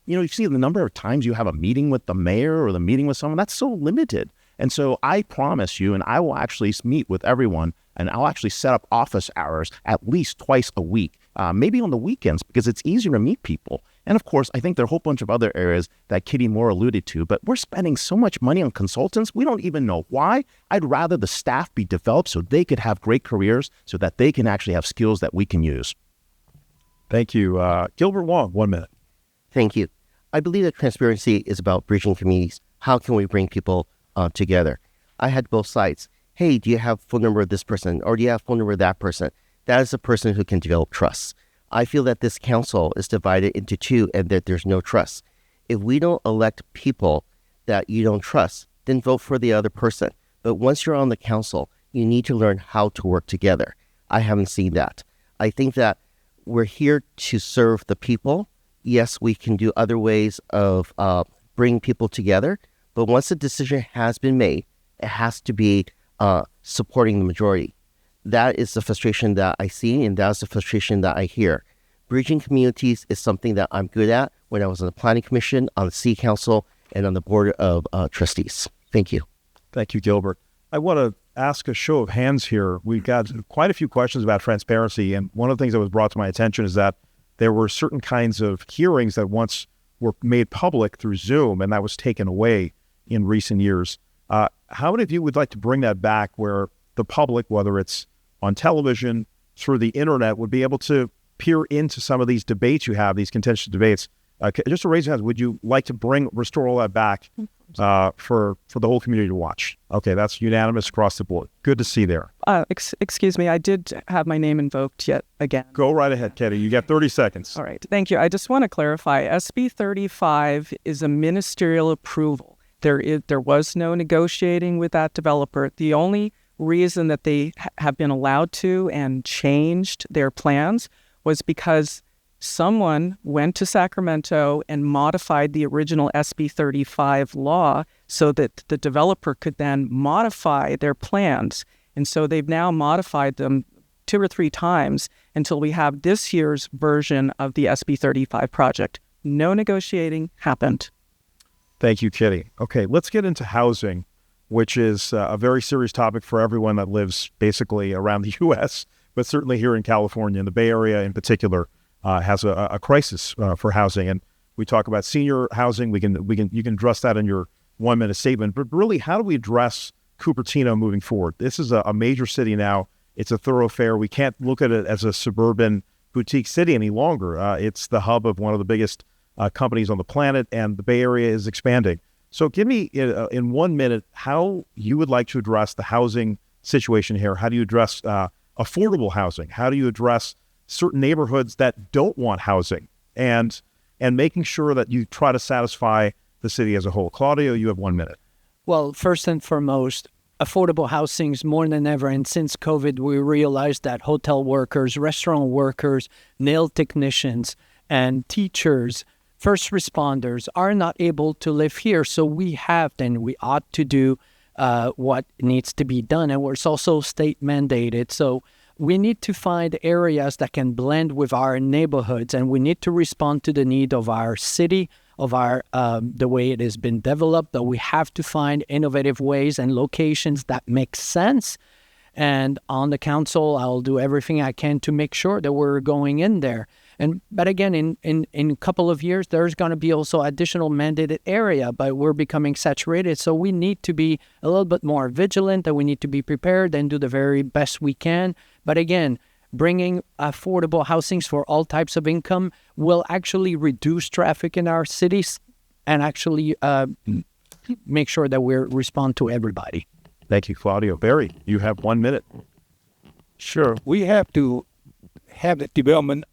[SPEAKER 6] You see the number of times you have a meeting with the mayor or the meeting with someone, that's so limited. And so I promise you, and I will actually meet with everyone, and I'll actually set up office hours at least twice a week, maybe on the weekends, because it's easier to meet people. And of course, I think there are a whole bunch of other areas that Kitty Moore alluded to, but we're spending so much money on consultants, we don't even know why. I'd rather the staff be developed so they could have great careers, so that they can actually have skills that we can use.
[SPEAKER 1] Thank you. Gilbert Wong, 1 minute.
[SPEAKER 7] Thank you. I believe that transparency is about bridging communities. How can we bring people together? I had both sides. Hey, do you have phone number of this person? Or do you have phone number of that person? That is a person who can develop trust. I feel that this council is divided into two and that there's no trust. If we don't elect people that you don't trust, then vote for the other person. But once you're on the council, you need to learn how to work together. I haven't seen that. I think that we're here to serve the people. Yes, we can do other ways of bringing people together, but once a decision has been made, it has to be supporting the majority. That is the frustration that I see, and that's the frustration that I hear. Bridging communities is something that I'm good at when I was on the Planning Commission, on the City Council, and on the Board of Trustees. Thank you.
[SPEAKER 1] Thank you, Gilbert. I want to ask a show of hands here. We've got quite a few questions about transparency, and one of the things that was brought to my attention is that there were certain kinds of hearings that once were made public through Zoom, and that was taken away in recent years. How many of you would like to bring that back where the public, whether it's on television, through the internet, would be able to peer into some of these debates you have, these contentious debates? Just to raise your hands, would you like to restore all that back for the whole community to watch? Okay, that's unanimous across the board. Good to see there.
[SPEAKER 4] Excuse me, I did have my name invoked yet again.
[SPEAKER 1] Go right ahead, Katie. You got 30 seconds.
[SPEAKER 4] All right, thank you. I just want to clarify, SB 35 is a ministerial approval. There was no negotiating with that developer. The only reason that they have been allowed to and changed their plans was because someone went to Sacramento and modified the original SB 35 law so that the developer could then modify their plans. And so they've now modified them 2 or 3 times until we have this year's version of the SB 35 project. No negotiating happened.
[SPEAKER 1] Thank you, Kitty. Okay, let's get into housing, which is a very serious topic for everyone that lives basically around the U.S., but certainly here in California, and the Bay Area in particular, has a crisis for housing. And we talk about senior housing. You can address that in your 1-minute statement. But really, how do we address Cupertino moving forward? This is a major city now. It's a thoroughfare. We can't look at it as a suburban boutique city any longer. It's the hub of one of the biggest companies on the planet, and the Bay Area is expanding. So give me, in 1 minute, how you would like to address the housing situation here. How do you address affordable housing? How do you address certain neighborhoods that don't want housing, and making sure that you try to satisfy the city as a whole? Claudio, you have 1 minute.
[SPEAKER 2] Well, first and foremost, affordable housing is more than ever. And since COVID, we realized that hotel workers, restaurant workers, nail technicians, and teachers, first responders are not able to live here. So we ought to do what needs to be done. And it's also state mandated. So we need to find areas that can blend with our neighborhoods, and we need to respond to the need of our city, of our the way it has been developed. That we have to find innovative ways and locations that make sense. And on the council, I'll do everything I can to make sure that we're going in there. But again, in a couple of years, there's going to be also additional mandated area, but we're becoming saturated. So we need to be a little bit more vigilant, and we need to be prepared and do the very best we can. But again, bringing affordable housings for all types of income will actually reduce traffic in our cities and actually make sure that we respond to everybody.
[SPEAKER 1] Thank you, Claudio. Barry, you have 1 minute.
[SPEAKER 3] Sure. We have to have the development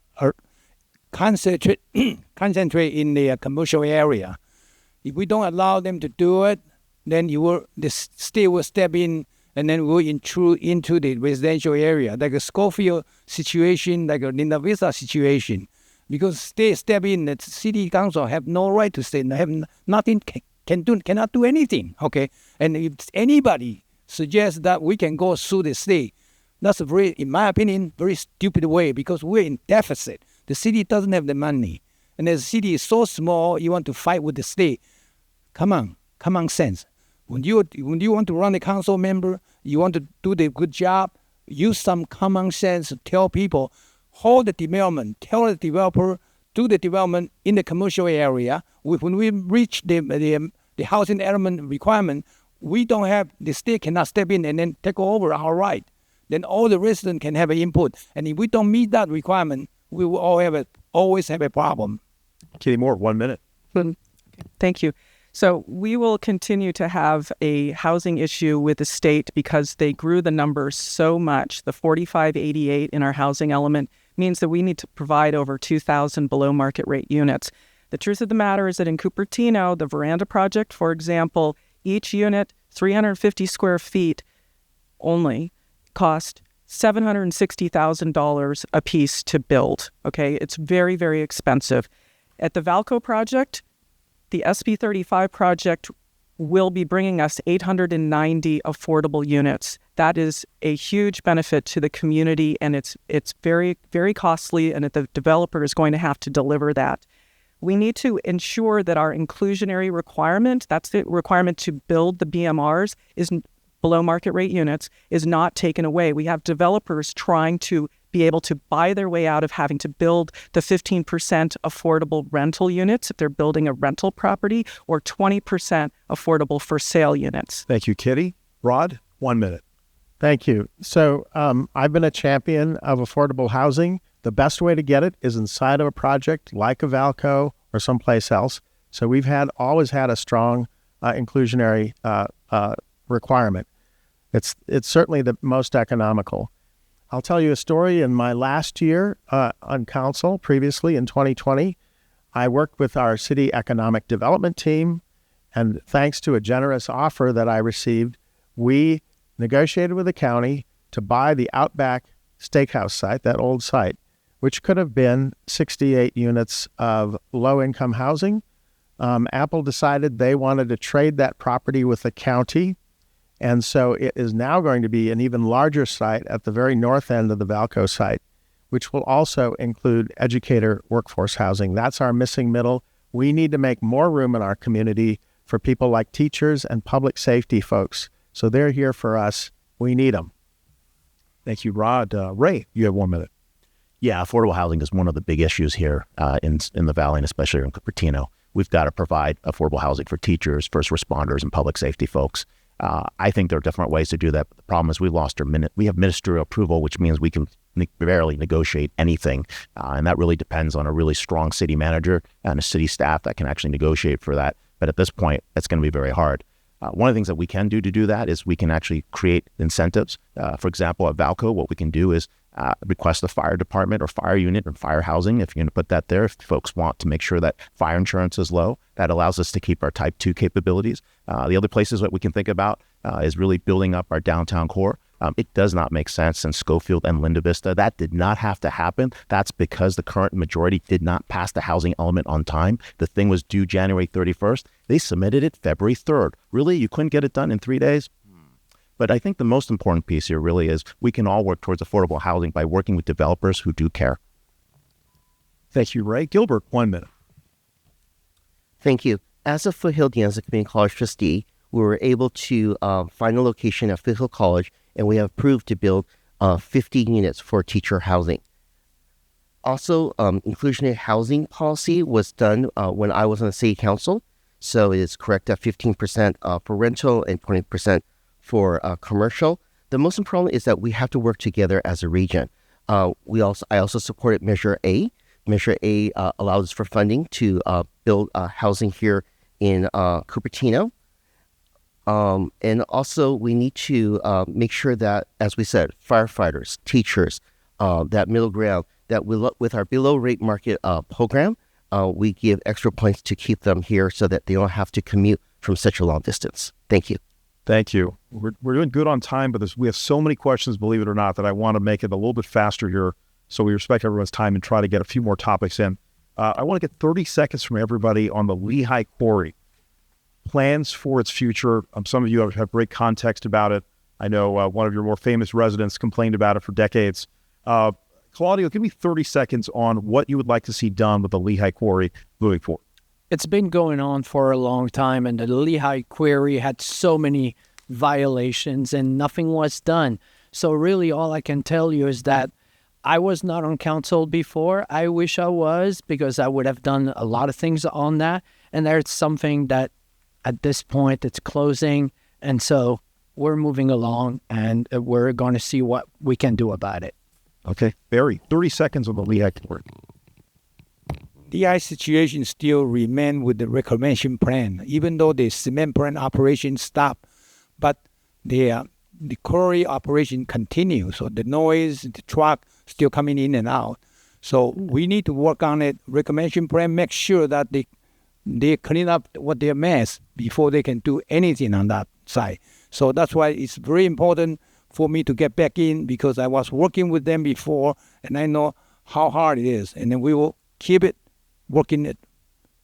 [SPEAKER 3] concentrate in the commercial area. If we don't allow them to do it, then the state will step in and then will intrude into the residential area, like a Schofield situation, like a Linda Vista situation. Because state step in, the city council have no right to stay, have nothing, cannot do anything. Okay, and if anybody suggests that we can go sue the state, that's a very, in my opinion, very stupid way, because we're in deficit. The city doesn't have the money. And the city is so small, you want to fight with the state. Come on, common sense. When you want to run a council member, you want to do the good job, use some common sense to tell people, hold the development, tell the developer, do the development in the commercial area. When we reach the housing element requirement, we don't have, the state cannot step in and then take over our right. Then all the residents can have an input. And if we don't meet that requirement, we will always have a problem.
[SPEAKER 1] Kitty Moore, 1 minute.
[SPEAKER 4] Thank you. So we will continue to have a housing issue with the state because they grew the numbers so much. The 4588 in our housing element means that we need to provide over 2,000 below market rate units. The truth of the matter is that in Cupertino, the Veranda project, for example, each unit, 350 square feet only, cost $760,000 a piece to build. Okay, it's very, very expensive. At the Valco project, the SB 35 project will be bringing us 890 affordable units. That is a huge benefit to the community, and it's very, very costly, and the developer is going to have to deliver that. We need to ensure that our inclusionary requirement, that's the requirement to build the BMRs, is below market rate units, is not taken away. We have developers trying to be able to buy their way out of having to build the 15% affordable rental units if they're building a rental property, or 20% affordable for sale units.
[SPEAKER 1] Thank you, Kitty. Rod, 1 minute.
[SPEAKER 5] Thank you. So I've been a champion of affordable housing. The best way to get it is inside of a project like a Valco or someplace else. So we've always had a strong inclusionary requirement. It's certainly the most economical. I'll tell you a story. In my last year on council, previously in 2020, I worked with our city economic development team, and thanks to a generous offer that I received, we negotiated with the county to buy the Outback Steakhouse site, that old site, which could have been 68 units of low-income housing. Apple decided they wanted to trade that property with the county, and so it is now going to be an even larger site at the very north end of the Valco site, which will also include educator workforce housing. That's our missing middle. We need to make more room in our community for people like teachers and public safety folks. So they're here for us. We need them.
[SPEAKER 1] Thank you, Rod. Ray, you have 1 minute.
[SPEAKER 6] Yeah, affordable housing is one of the big issues here in the Valley, and especially in Cupertino. We've got to provide affordable housing for teachers, first responders, and public safety folks. I think there are different ways to do that, but the problem is we have ministerial approval, which means we can barely negotiate anything, and that really depends on a really strong city manager and a city staff that can actually negotiate for that. But at this point, it's going to be very hard. One of the things that we can do to do that is we can actually create incentives. For example, at Valco, what we can do is request the fire department or fire unit or fire housing, if you're going to put that there, if folks want to make sure that fire insurance is low. That allows us to keep our type 2 capabilities. The other places that we can think about is really building up our downtown core. It does not make sense in Schofield and Linda Vista. That did not have to happen. That's because the current majority did not pass the housing element on time. The thing was due January 31st. They submitted it February 3rd. Really? You couldn't get it done in 3 days? But I think the most important piece here really is we can all work towards affordable housing by working with developers who do care.
[SPEAKER 1] Thank you, Ray. Gilbert, 1 minute.
[SPEAKER 7] Thank you. As a Foothill De Anza Community College trustee, we were able to find a location at Foothill College, and we have approved to build 50 units for teacher housing. Also, inclusionary housing policy was done when I was on the city council, so it is correct at 15% for rental and 20% for commercial. The most important is that we have to work together as a region. I also supported Measure A. Measure A allows for funding to build housing here in Cupertino. And also we need to make sure that, as we said, firefighters, teachers, that middle ground, that with our below rate market program, we give extra points to keep them here so that they don't have to commute from such a long distance. Thank you.
[SPEAKER 1] Thank you. We're doing good on time, but we have so many questions, believe it or not, that I want to make it a little bit faster here so we respect everyone's time and try to get a few more topics in. I want to get 30 seconds from everybody on the Lehigh Quarry. Plans for its future. Some of you have great context about it. I know one of your more famous residents complained about it for decades. Claudio, give me 30 seconds on what you would like to see done with the Lehigh Quarry moving forward.
[SPEAKER 2] It's been going on for a long time, and the Lehigh Quarry had so many violations and nothing was done. So really all I can tell you is that I was not on council before. I wish I was, because I would have done a lot of things on that. And there's something that at this point it's closing. And so we're moving along, and we're going to see what we can do about it.
[SPEAKER 1] Okay. Barry, 30 seconds on the Lehigh Quarry.
[SPEAKER 3] The situation still remain with the reclamation plan, even though the cement plant operation stopped, but the quarry operation continues. So the noise, the truck still coming in and out. So we need to work on it. Reclamation plan, make sure that they clean up what their mess before they can do anything on that side. So that's why it's very important for me to get back in, because I was working with them before and I know how hard it is. And then we will keep it working it.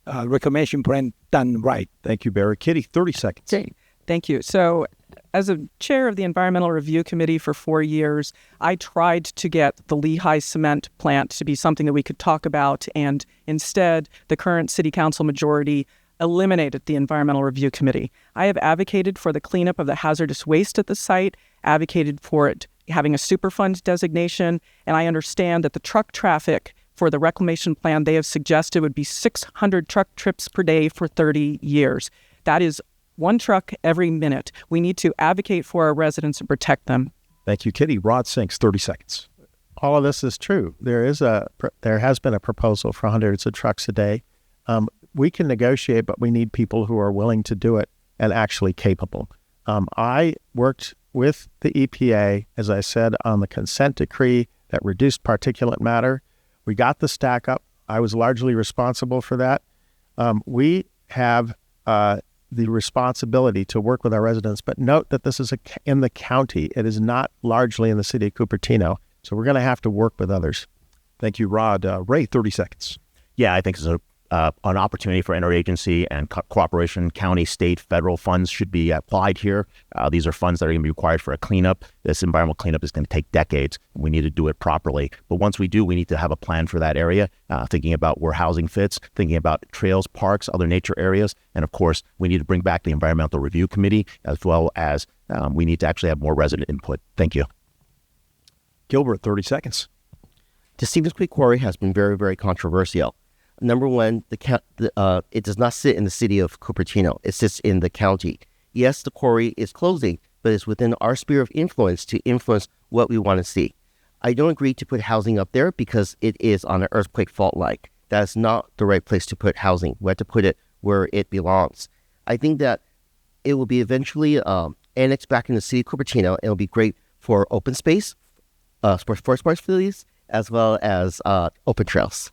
[SPEAKER 3] Reclamation plan done right.
[SPEAKER 1] Thank you, Barry. Kitty, 30 seconds.
[SPEAKER 4] Okay. Thank you. So, as a chair of the Environmental Review Committee for 4 years, I tried to get the Lehigh cement plant to be something that we could talk about, and instead, the current City Council majority eliminated the Environmental Review Committee. I have advocated for the cleanup of the hazardous waste at the site, advocated for it having a Superfund designation, and I understand that the truck traffic for the reclamation plan they have suggested would be 600 truck trips per day for 30 years. That is one truck every minute. We need to advocate for our residents and protect them.
[SPEAKER 1] Thank you, Kitty. Rod Sinks, 30 seconds.
[SPEAKER 5] All of this is true. There has been a proposal for hundreds of trucks a day. We can negotiate, but we need people who are willing to do it and actually capable. I worked with the EPA, as I said, on the consent decree that reduced particulate matter. We got the stack up. I was largely responsible for that. We have the responsibility to work with our residents, but note that this is in the county. It is not largely in the city of Cupertino, so we're going to have to work with others.
[SPEAKER 1] Thank you, Rod. Ray, 30 seconds.
[SPEAKER 6] Yeah, I think it's an opportunity for interagency and cooperation. County, state, federal funds should be applied here. These are funds that are going to be required for a cleanup. This environmental cleanup is going to take decades. We need to do it properly. But once we do, we need to have a plan for that area, thinking about where housing fits, thinking about trails, parks, other nature areas. And of course, we need to bring back the Environmental Review Committee, as well as we need to actually have more resident input. Thank you.
[SPEAKER 1] Gilbert, 30 seconds.
[SPEAKER 7] The Stevens Creek Quarry has been very, very controversial. Number one, it does not sit in the city of Cupertino. It sits in the county. Yes, the quarry is closing, but it's within our sphere of influence to influence what we want to see. I don't agree to put housing up there because it is on an earthquake fault line. That is not the right place to put housing. We have to put it where it belongs. I think that it will be eventually annexed back in the city of Cupertino. It will be great for open space, sports facilities, as well as open trails.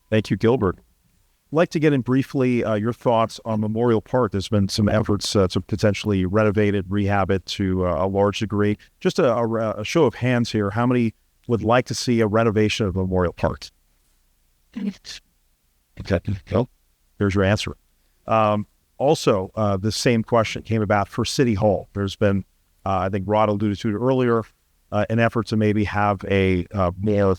[SPEAKER 1] Thank you, Gilbert. I'd like to get in briefly your thoughts on Memorial Park. There's been some efforts to potentially renovate it, rehab it to a large degree. Just a show of hands here. How many would like to see a renovation of Memorial Park? Okay. Well, here's your answer. Also, the same question came about for City Hall. There's been, I think Rod alluded to it earlier, an effort to maybe have a more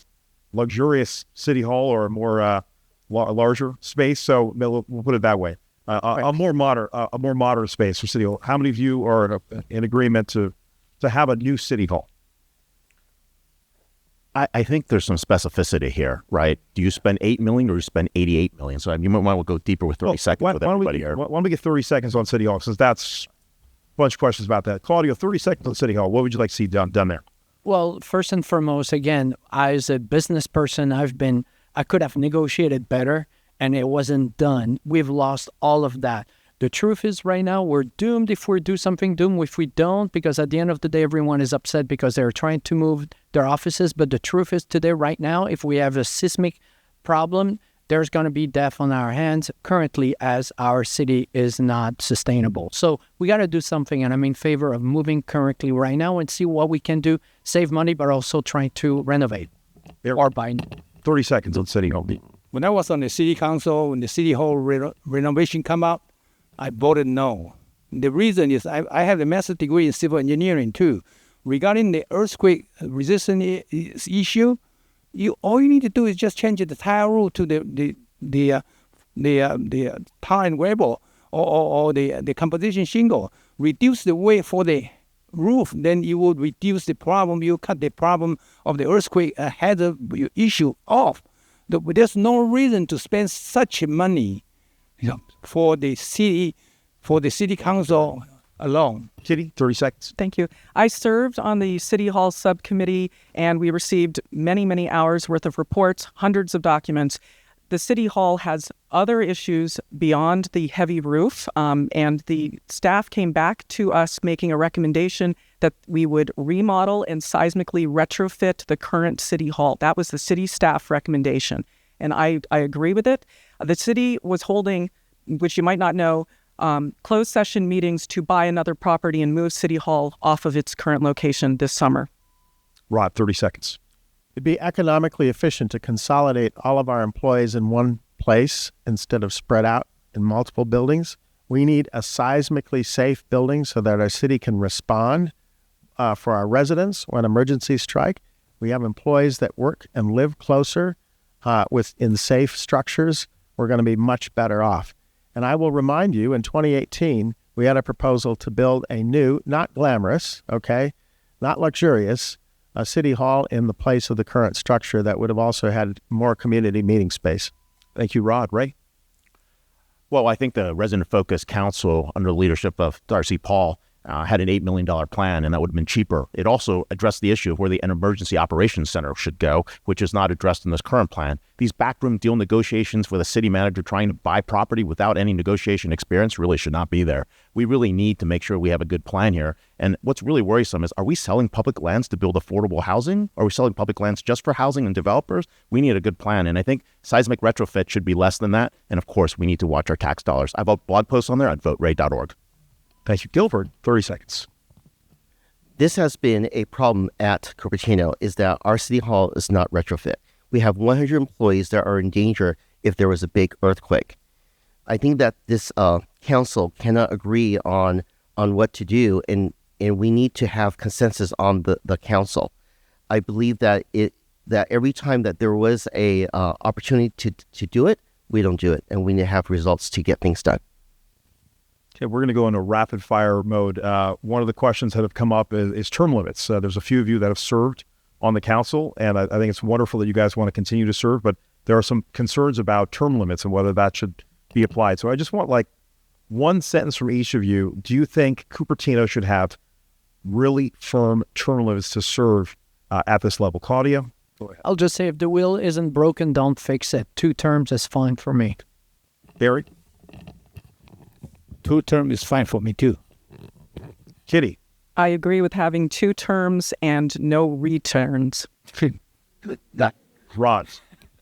[SPEAKER 1] luxurious City Hall or a more larger space. So we'll put it that way. A more modern space for City Hall. How many of you are in agreement to have a new City Hall?
[SPEAKER 6] I think there's some specificity here, right? Do you spend $8 million or you spend $88 million? So you might want to go deeper with 30 seconds with everybody here.
[SPEAKER 1] Why don't we get 30 seconds on City Hall, since that's a bunch of questions about that. Claudio, 30 seconds on City Hall. What would you like to see done there?
[SPEAKER 2] Well, first and foremost, again, as a business person, I could have negotiated better, and it wasn't done. We've lost all of that. The truth is right now we're doomed if we do something, doomed if we don't, because at the end of the day, everyone is upset because they're trying to move their offices. But the truth is today, right now, if we have a seismic problem, there's going to be death on our hands currently as our city is not sustainable. So we got to do something, and I'm in favor of moving currently right now and see what we can do, save money, but also trying to renovate or buy.
[SPEAKER 1] 30 seconds on City Hall.
[SPEAKER 3] When I was on the city council, when the city hall renovation come up, I voted no. The reason is I have a master's degree in civil engineering too. Regarding the earthquake resistance issue, all you need to do is just change the tile rule to the tile and gravel or the composition shingle. Reduce the weight for the roof, then you would reduce the problem. You cut the problem of the earthquake hazard issue off. There's no reason to spend such money for the city council alone.
[SPEAKER 1] Kitty, 30 seconds.
[SPEAKER 4] Thank you. I served on the City Hall subcommittee, and we received many, many hours worth of reports, hundreds of documents. The City Hall has other issues beyond the heavy roof, and the staff came back to us making a recommendation that we would remodel and seismically retrofit the current city hall. That was the city staff recommendation, and I agree with it. The city was holding, which you might not know, closed session meetings to buy another property and move City Hall off of its current location this summer.
[SPEAKER 1] Rod, 30 seconds.
[SPEAKER 5] It'd be economically efficient to consolidate all of our employees in one place instead of spread out in multiple buildings. We need a seismically safe building so that our city can respond for our residents when emergencies strike. We have employees that work and live closer in safe structures. We're going to be much better off. And I will remind you, in 2018, we had a proposal to build a new, not glamorous, okay, not luxurious, a city hall in the place of the current structure that would have also had more community meeting space.
[SPEAKER 1] Thank you, Rod. Ray?
[SPEAKER 6] Well, I think the Resident Focus Council, under the leadership of Darcy Paul, had an $8 million plan, and that would have been cheaper. It also addressed the issue of where the Emergency Operations Center should go, which is not addressed in this current plan. These backroom deal negotiations with a city manager trying to buy property without any negotiation experience really should not be there. We really need to make sure we have a good plan here. And what's really worrisome is, are we selling public lands to build affordable housing? Are we selling public lands just for housing and developers? We need a good plan. And I think seismic retrofit should be less than that. And of course, we need to watch our tax dollars. I have a blog post on there at voteray.org.
[SPEAKER 1] Thank you. Gilbert, 30 seconds.
[SPEAKER 7] This has been a problem at Cupertino, is that our city hall is not retrofit. We have 100 employees that are in danger if there was a big earthquake. I think that this council cannot agree on what to do, and we need to have consensus on the council. I believe that every time that there was a opportunity to do it, we don't do it, and we need to have results to get things done.
[SPEAKER 1] Okay, we're going to go into rapid fire mode. One of the questions that have come up is term limits. There's a few of you that have served on the council, and I think it's wonderful that you guys want to continue to serve, but there are some concerns about term limits and whether that should be applied. So I just want like one sentence from each of you. Do you think Cupertino should have really firm term limits to serve at this level? Claudia? Go ahead.
[SPEAKER 2] I'll just say, if the wheel isn't broken, don't fix it. 2 terms is fine for me.
[SPEAKER 1] Barry?
[SPEAKER 3] 2 terms is fine for me too.
[SPEAKER 1] Kitty?
[SPEAKER 4] I agree with having 2 terms and no returns.
[SPEAKER 1] Rod?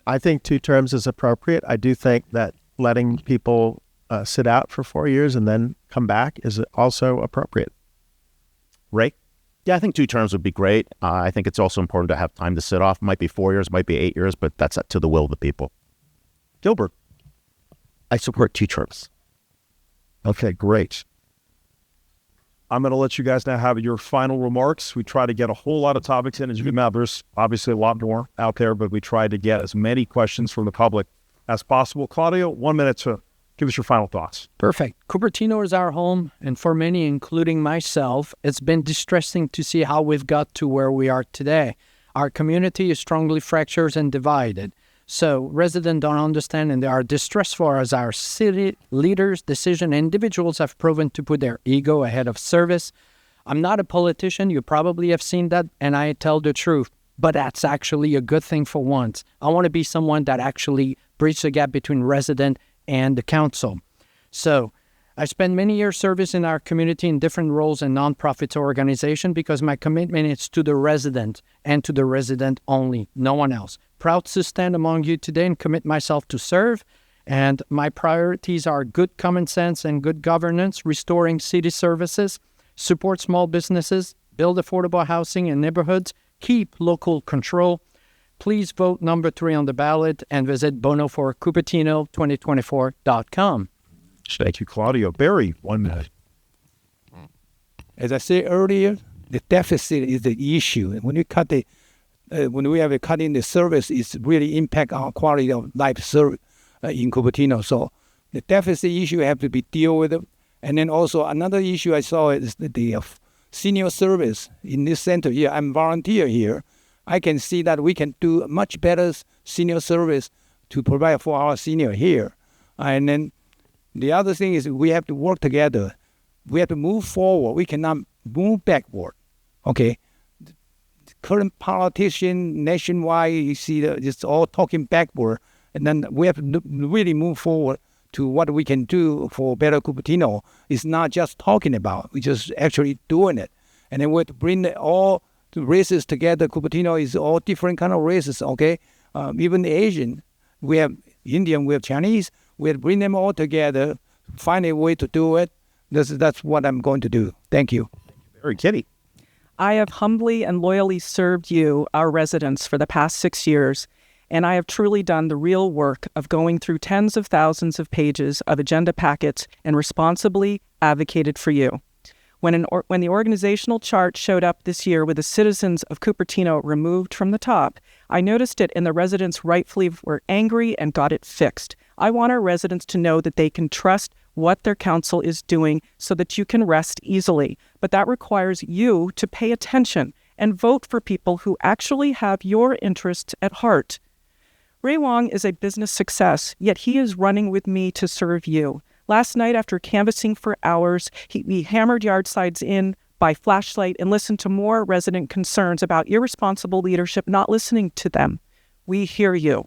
[SPEAKER 5] I think 2 terms is appropriate. I do think that letting people sit out for 4 years and then come back is also appropriate.
[SPEAKER 1] Ray?
[SPEAKER 6] Yeah, I think 2 terms would be great. I think it's also important to have time to sit off. Might be 4 years, might be 8 years, but that's up to the will of the people.
[SPEAKER 1] Gilbert?
[SPEAKER 7] I support 2 terms.
[SPEAKER 1] Okay, great. I'm going to let you guys now have your final remarks. We try to get a whole lot of topics in. As you can imagine, there's obviously a lot more out there, but we tried to get as many questions from the public as possible. Claudio, 1 minute to give us your final thoughts.
[SPEAKER 2] Perfect. Cupertino is our home, and for many, including myself, it's been distressing to see how we've got to where we are today. Our community is strongly fractured and divided. So residents don't understand, and they are distressed for as our city leaders, decision individuals have proven to put their ego ahead of service. I'm not a politician. You probably have seen that, and I tell the truth. But that's actually a good thing for once. I want to be someone that actually bridges the gap between resident and the council. So I spent many years service in our community in different roles in nonprofit organization because my commitment is to the resident and to the resident only, no one else. Proud to stand among you today and commit myself to serve. And my priorities are good common sense and good governance, restoring city services, support small businesses, build affordable housing in neighborhoods, keep local control. Please vote number 3 on the ballot and visit bonoforcupertino2024.com.
[SPEAKER 1] Thank you, Claudio. Barry, 1 minute.
[SPEAKER 3] As I said earlier, the deficit is the issue. And when you cut when we have a cut in the service, it's really impact our quality of life in Cupertino. So the deficit issue have to be dealt with. And then also another issue I saw is the senior service in this center here. I'm volunteer here. I can see that we can do much better senior service to provide for our senior here. And then the other thing is we have to work together. We have to move forward. We cannot move backward. Okay? The current politician nationwide, you see, it's all talking backward. And then we have to really move forward to what we can do for better Cupertino. It's not just talking about, we're just actually doing it. and then we have to bring all the races together. Cupertino is all different kind of races, okay? Even the Asian, we have Indian, we have Chinese. We have to bring them all together, find a way to do it. That's what I'm going to do. Thank you.
[SPEAKER 1] Very Kitty.
[SPEAKER 4] I have humbly and loyally served you, our residents, for the past 6 years, and I have truly done the real work of going through tens of thousands of pages of agenda packets and responsibly advocated for you. When the organizational chart showed up this year with the citizens of Cupertino removed from the top, I noticed it and the residents rightfully were angry and got it fixed. I want our residents to know that they can trust what their council is doing so that you can rest easily. But that requires you to pay attention and vote for people who actually have your interests at heart. Ray Wong is a business success, yet he is running with me to serve you. Last night, after canvassing for hours, we hammered yard sides in by flashlight and listened to more resident concerns about irresponsible leadership not listening to them. We hear you.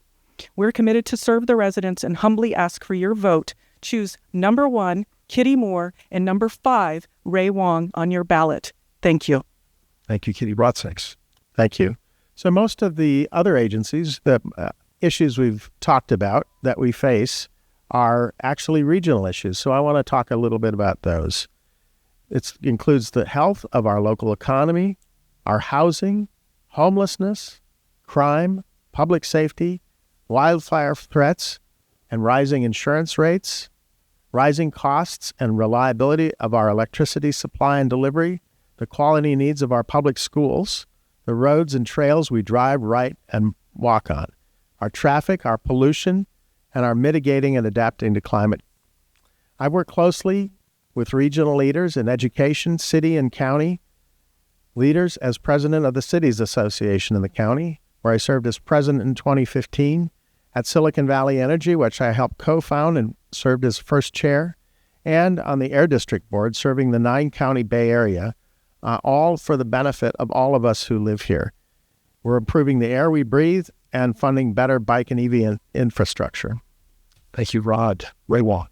[SPEAKER 4] We're committed to serve the residents and humbly ask for your vote. Choose number 1, Kitty Moore, and number 5, Ray Wong on your ballot. Thank you.
[SPEAKER 1] Thank you, Kitty. Rod Sinks.
[SPEAKER 5] Thank you. So most of the other agencies, the issues we've talked about that we face are actually regional issues. So I want to talk a little bit about those. It includes the health of our local economy, our housing, homelessness, crime, public safety, wildfire threats, and rising insurance rates, rising costs and reliability of our electricity supply and delivery, the quality needs of our public schools, the roads and trails we drive, ride, and walk on, our traffic, our pollution, and our mitigating and adapting to climate. I work closely with regional leaders in education, city and county leaders as president of the Cities Association in the county, where I served as president in 2015, at Silicon Valley Energy, which I helped co-found and served as first chair, and on the Air District Board, serving the 9-county Bay Area, all for the benefit of all of us who live here. We're improving the air we breathe and funding better bike and EV infrastructure.
[SPEAKER 1] Thank you, Rod. Ray Wong.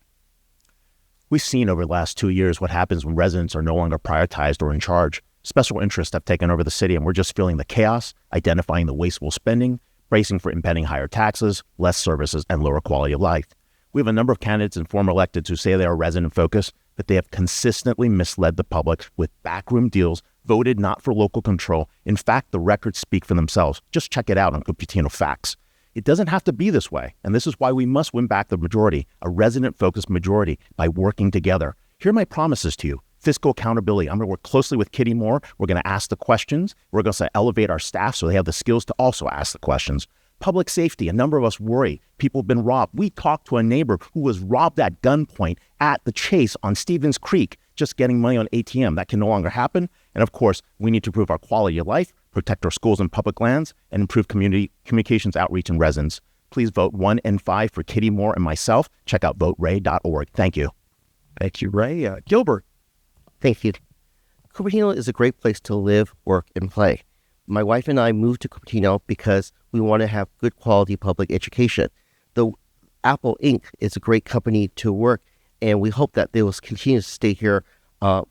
[SPEAKER 6] We've seen over the last 2 years what happens when residents are no longer prioritized or in charge. Special interests have taken over the city, and we're just feeling the chaos, identifying the wasteful spending, bracing for impending higher taxes, less services, and lower quality of life. We have a number of candidates and former electeds who say they are resident-focused, but they have consistently misled the public with backroom deals, voted not for local control. In fact, the records speak for themselves. Just check it out on Cupertino Facts. It doesn't have to be this way, and this is why we must win back the majority, a resident-focused majority, by working together. Here are my promises to you. Fiscal accountability. I'm going to work closely with Kitty Moore. We're going to ask the questions. We're going to elevate our staff so they have the skills to also ask the questions. Public safety. A number of us worry people have been robbed. We talked to a neighbor who was robbed at gunpoint at the Chase on Stevens Creek, just getting money on ATM. That can no longer happen. And of course, we need to improve our quality of life, protect our schools and public lands, and improve communications outreach and residents. Please vote 1 and 5 for Kitty Moore and myself. Check out voteray.org. Thank you.
[SPEAKER 1] Thank you, Ray. Gilbert.
[SPEAKER 7] Thank you. Cupertino is a great place to live, work, and play. My wife and I moved to Cupertino because we want to have good quality public education. The Apple Inc. is a great company to work, and we hope that they will continue to stay here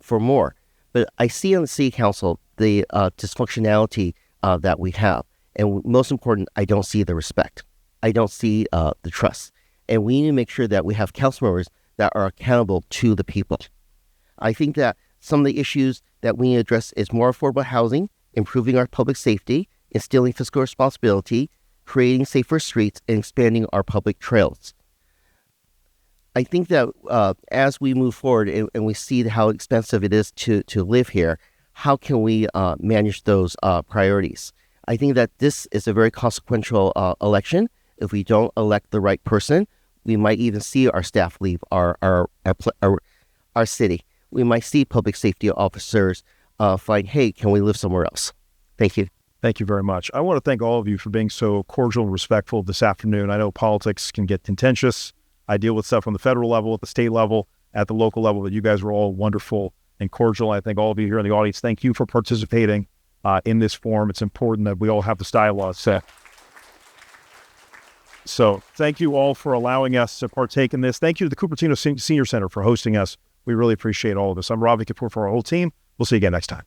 [SPEAKER 7] for more. But I see on the City Council the dysfunctionality that we have. And most important, I don't see the respect. I don't see the trust. And we need to make sure that we have council members that are accountable to the people. I think that some of the issues that we need to address is more affordable housing, improving our public safety, instilling fiscal responsibility, creating safer streets, and expanding our public trails. I think that as we move forward and we see how expensive it is to live here, how can we manage those priorities? I think that this is a very consequential election. If we don't elect the right person, we might even see our staff leave our city. We might see public safety officers find, hey, can we live somewhere else? Thank you.
[SPEAKER 1] Thank you very much. I want to thank all of you for being so cordial and respectful this afternoon. I know politics can get contentious. I deal with stuff on the federal level, at the state level, at the local level, but you guys were all wonderful and cordial. I think all of you here in the audience, thank you for participating in this forum. It's important that we all have this dialogue set. So thank you all for allowing us to partake in this. Thank you to the Cupertino Senior Center for hosting us. We really appreciate all of this. I'm Ravi Kapur for our whole team. We'll see you again next time.